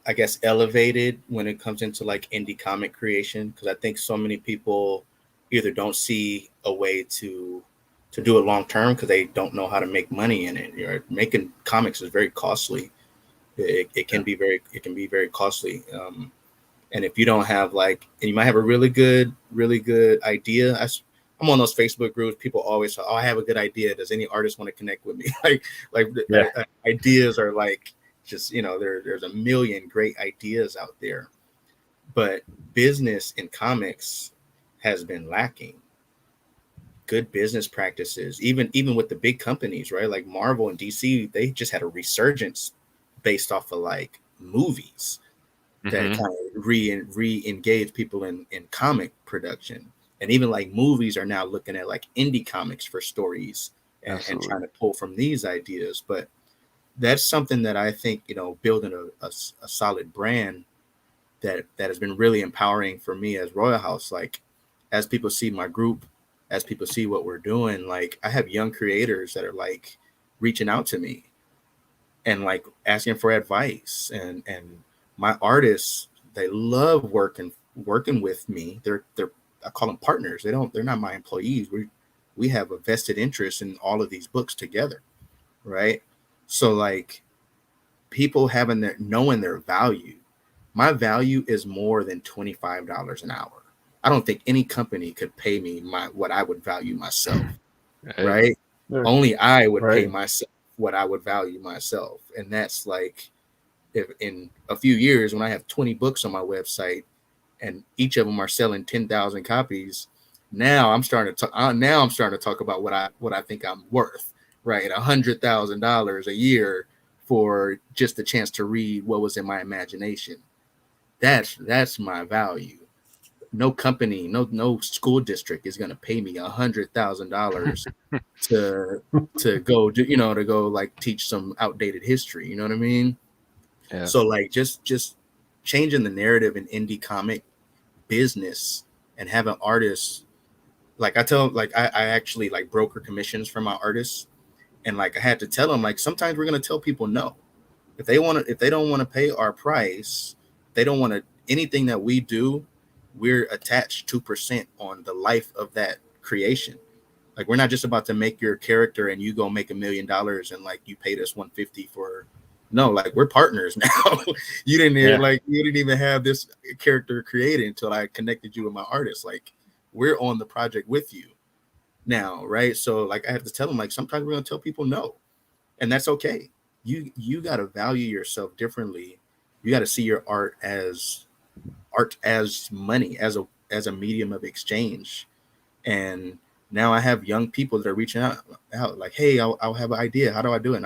Speaker 3: I guess, elevated when it comes into like indie comic creation. Because I think so many people either don't see a way to do it long term because they don't know how to make money in it. Making comics is very costly. It can be very costly. And if you don't have and you might have a really good idea. I'm on those Facebook groups. People always say, "Oh, I have a good idea. Does any artist want to connect with me?" Ideas are just there's a million great ideas out there, but business in comics has been lacking. Good business practices, even with the big companies, right? Like Marvel and DC, they just had a resurgence based off of movies that kind of re-engage people in comic production. And even movies are now looking at indie comics for stories and trying to pull from these ideas. But that's something that I think, building a solid brand that has been really empowering for me as Royal House. As people see my group, as people see what we're doing, I have young creators that are reaching out to me and asking for advice, and my artists, they love working with me. They're I call them partners. They're not my employees. We have a vested interest in all of these books together, right? So people knowing their value. My value is more than $25 an hour. I don't think any company could pay me what I would value myself, right? Only I would pay myself what I would value myself, and that's if in a few years when I have 20 books on my website and each of them are selling 10,000 copies, now I'm starting to talk about what I think I'm worth, right? $100,000 a year for just the chance to read what was in my imagination. That's my value. No company, no school district is going to pay me $100,000 to go teach some outdated history. You know what I mean?
Speaker 2: Yeah.
Speaker 3: So just changing the narrative in indie comic business and having artists, I actually broker commissions for my artists, and I had to tell them sometimes we're going to tell people no. If they don't want to pay our price, they don't want to anything that we do, we're attached 2% on the life of that creation. We're not just about to make your character and you go make $1 million and you paid us $150 for. No, we're partners now. You didn't even have this character created until I connected you with my artist. We're on the project with you now, right? So I have to tell them sometimes we're gonna tell people no, and that's okay. You got to value yourself differently. You got to see your art as money, as a medium of exchange. And now I have young people that are reaching out hey, I'll have an idea. How do I do it?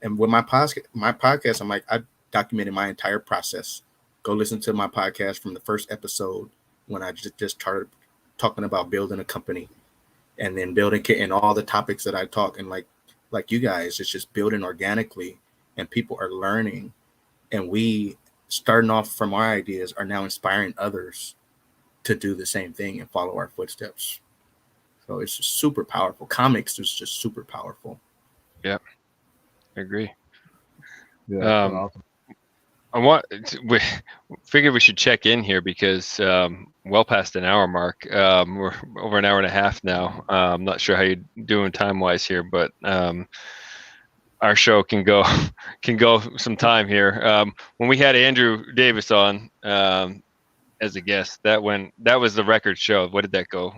Speaker 3: And with my podcast, I documented my entire process. Go listen to my podcast from the first episode when I just started talking about building a company, and then building and all the topics that I talk. And like you guys, it's just building organically, and people are learning. And we, starting off from our ideas, are now inspiring others to do the same thing and follow our footsteps. So it's just super powerful. Comics is just super powerful.
Speaker 2: Yeah, I agree.
Speaker 1: Yeah, awesome.
Speaker 2: We figured we should check in here because well past an hour mark. We're over an hour and a half now. I'm not sure how you're doing time wise here, but our show can go some time here. When we had Andrew Davis on as a guest, that was the record show. What did that go,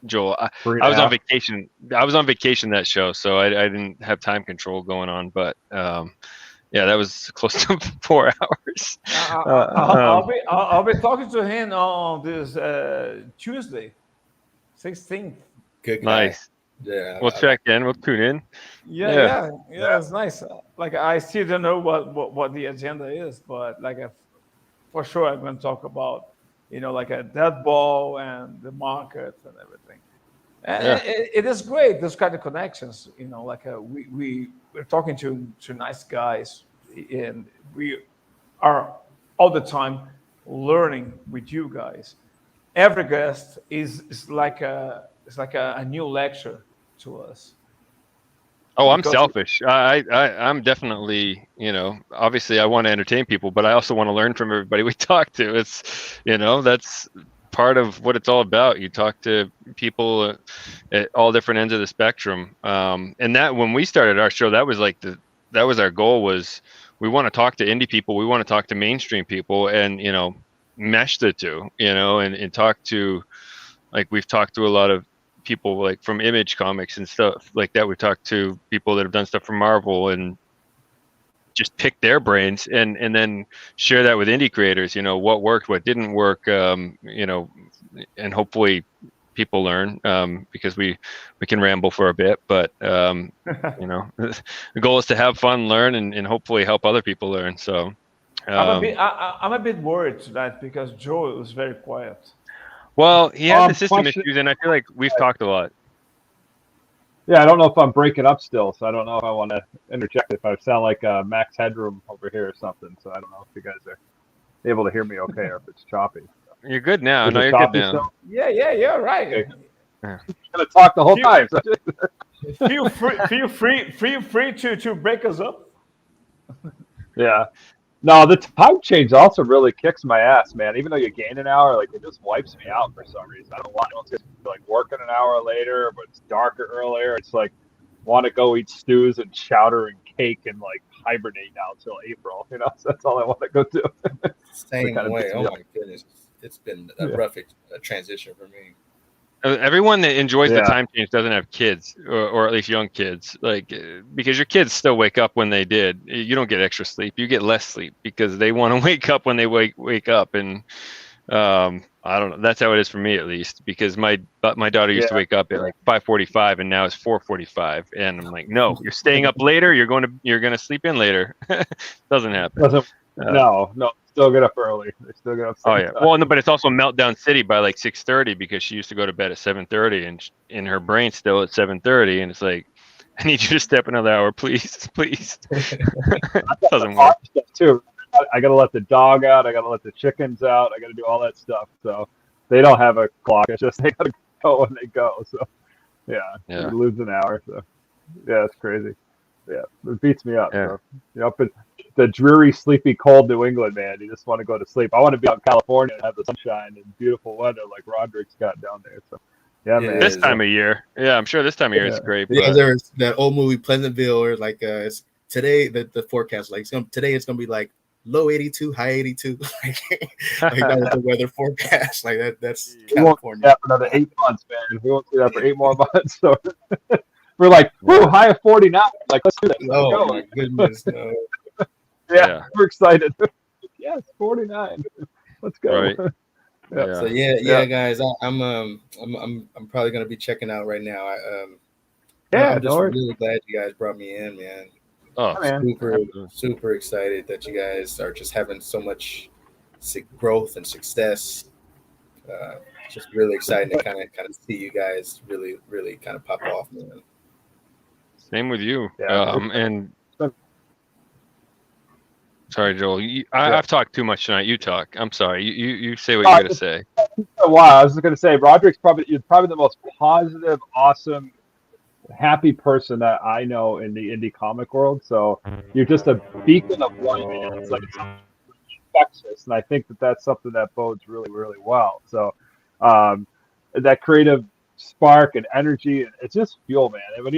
Speaker 2: Joel? I was on vacation. I was on vacation that show, so I didn't have time control going on. But yeah, that was close to 4 hours.
Speaker 4: I'll be talking to him on this Tuesday, 16th.
Speaker 3: Good guy.
Speaker 2: Nice.
Speaker 3: Yeah,
Speaker 2: we'll check in. We'll tune in.
Speaker 4: Yeah, it's nice. I still don't know what the agenda is, but for sure I'm going to talk about a dead ball and the market and everything. And it is great, those kind of connections. We're talking to nice guys, and we are all the time learning with you guys. Every guest is like a new lecture to us.
Speaker 2: Oh, I'm selfish. I'm definitely, obviously I want to entertain people, but I also want to learn from everybody we talk to. It's, that's part of what it's all about. You talk to people at all different ends of the spectrum. And that when we started our show, that was like the that was our goal. Was we want to talk to indie people, we want to talk to mainstream people, and mesh the two, and talk to, like, we've talked to a lot of people like from Image Comics and stuff like that. We've talked to people that have done stuff from Marvel and just pick their brains and then share that with indie creators, what worked, what didn't work, and hopefully people learn, because we can ramble for a bit, but the goal is to have fun, learn, and hopefully help other people learn. So
Speaker 4: I'm a bit worried tonight because Joe is very quiet.
Speaker 2: Well, he had the system issues, and I feel like we've talked a lot.
Speaker 1: Yeah, I don't know if I'm breaking up still, so I don't know if I want to interject if I sound like Max Headroom over here or something. So I don't know if you guys are able to hear me okay or if it's choppy.
Speaker 2: You're good now.
Speaker 1: No,
Speaker 2: you're good now.
Speaker 1: Still?
Speaker 4: Yeah, right.
Speaker 1: Okay. I'm gonna talk the whole time. So.
Speaker 4: feel free to break us up.
Speaker 1: Yeah. No, the time change also really kicks my ass, man. Even though you gain an hour, like, it just wipes me out for some reason. I don't want to like working an hour later, but it's darker earlier. It's like want to go eat stews and chowder and cake and like hibernate now until April. So that's all I want to go do.
Speaker 3: Same way. Oh my goodness, it's been a rough transition for me.
Speaker 2: Everyone that enjoys the time change doesn't have kids, or at least young kids, like, because your kids still wake up when they did. You don't get extra sleep. You get less sleep because they want to wake up when they wake up. And I don't know. That's how it is for me, at least, because my daughter used to wake up at like 5:45 and now it's 4:45. And I'm like, no, you're staying up later. You're going to sleep in later. Doesn't happen.
Speaker 1: No. Still get up early. They still get up.
Speaker 2: Oh yeah. Well, no, but it's also meltdown city by like 6:30 because she used to go to bed at 7:30, and in her brain still at 7:30, and it's like, I need you to step another hour, please. Doesn't work.
Speaker 1: Too. I got to let the dog out. I got to let the chickens out. I got to do all that stuff. So they don't have a clock. It's just they got to go when they go. So you lose an hour. So yeah, it's crazy. Yeah, it beats me up.
Speaker 2: Yeah.
Speaker 1: So, up in the dreary, sleepy, cold New England, man, you just want to go to sleep. I want to be out in California and have the sunshine and beautiful weather like Rodric's got down there. So, man.
Speaker 2: This time of year, I'm sure this time of year is great.
Speaker 3: Yeah, there's that old movie Pleasantville, where like it's today the forecast, like today it's gonna be like low 82, high 82. Like that was the weather forecast. Like that's
Speaker 1: California. We won't see that for another 8 months, man. We won't see that for 8 more months. So. We're like, woo, high of 49. Like, let's do that. Let's go.
Speaker 3: My goodness. No.
Speaker 1: Yeah, we're excited. Yes, 49. Let's go.
Speaker 2: Right.
Speaker 3: So guys, I'm probably gonna be checking out right now. I'm just really glad you guys brought me in, man.
Speaker 2: Oh, man.
Speaker 3: Super excited that you guys are just having so much growth and success. Just really excited to kind of see you guys really kind of pop off, man.
Speaker 2: Same with you. And sorry, Joel. I've talked too much tonight. You talk. I'm sorry. You say what you're gonna say.
Speaker 1: Wow, I was going to say Rodric's probably the most positive, awesome, happy person that I know in the indie comic world. So you're just a beacon of light, man. It's like it's infectious, and I think that's something that bodes really, really well. So that creative spark and energy, it's just fuel, man. And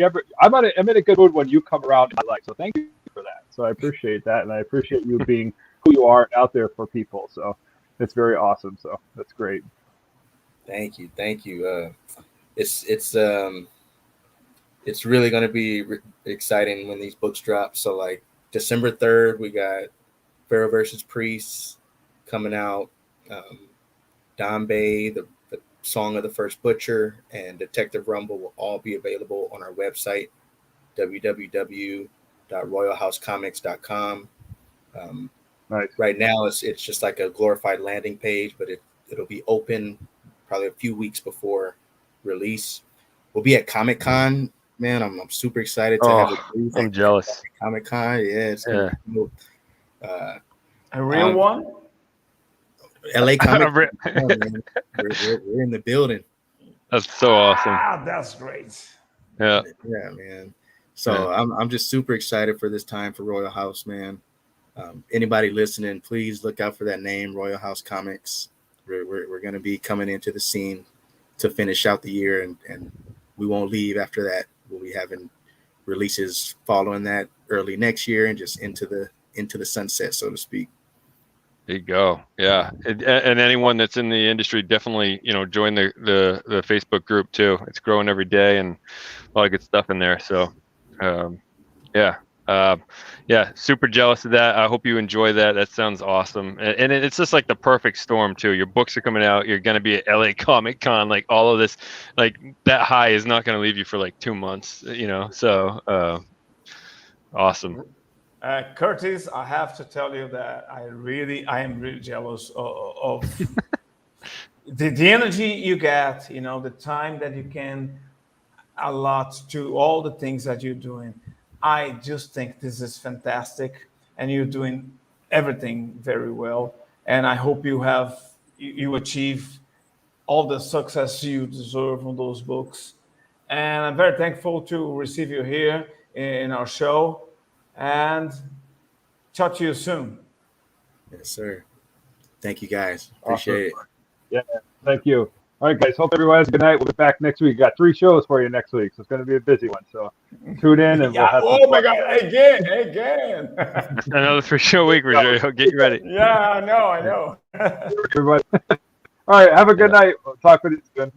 Speaker 1: I'm in a good mood when you come around in my life. So thank you for that. So I appreciate that, and I appreciate you being who you are out there for people. So it's very awesome. So that's great.
Speaker 3: Thank you. It's really going to be exciting when these books drop. So like December 3rd, we got Pharaoh versus Priests coming out. Dombey, the Song of the First Butcher, and Detective Rumble will all be available on our website, www.royalhousecomics.com.
Speaker 1: Nice.
Speaker 3: Right now, it's just like a glorified landing page, but it'll be open probably a few weeks before release. We'll be at Comic-Con, man. I'm super excited to have a booth.
Speaker 2: I'm jealous.
Speaker 3: Comic-Con, it's gonna be cool.
Speaker 4: A real one?
Speaker 3: LA Comic. We're in the building.
Speaker 2: That's so awesome.
Speaker 4: That's great.
Speaker 2: Yeah,
Speaker 3: man. So I'm just super excited for this time for Royal House, man. Anybody listening, please look out for that name, Royal House Comics. We're going to be coming into the scene to finish out the year, and we won't leave after that. We'll be having releases following that early next year, and just into the sunset, so to speak.
Speaker 2: There you go. Yeah, and anyone that's in the industry, definitely join the Facebook group too. It's growing every day, and a lot of good stuff in there. So, yeah, super jealous of that. I hope you enjoy that. That sounds awesome, and it's just like the perfect storm too. Your books are coming out. You're gonna be at LA Comic Con. Like all of this, like that high is not gonna leave you for like 2 months. So awesome.
Speaker 4: Curtis, I have to tell you that I am really jealous of the energy you get, the time that you can allot to all the things that you're doing. I just think this is fantastic, and you're doing everything very well. And I hope you achieve all the success you deserve on those books. And I'm very thankful to receive you here in our show. And talk to you soon.
Speaker 3: Yes, sir. Thank you, guys. Appreciate it.
Speaker 1: Yeah, thank you. All right, guys. Hope everyone has a good night. We'll be back next week. Got 3 shows for you next week, so it's going to be a busy one. So tune in, and we'll have.
Speaker 4: Oh my God! Again.
Speaker 2: Another 3-show week, Rogerio. Get you ready.
Speaker 4: Yeah, I know.
Speaker 1: Everybody. All right. Have a good night. We'll talk with you soon.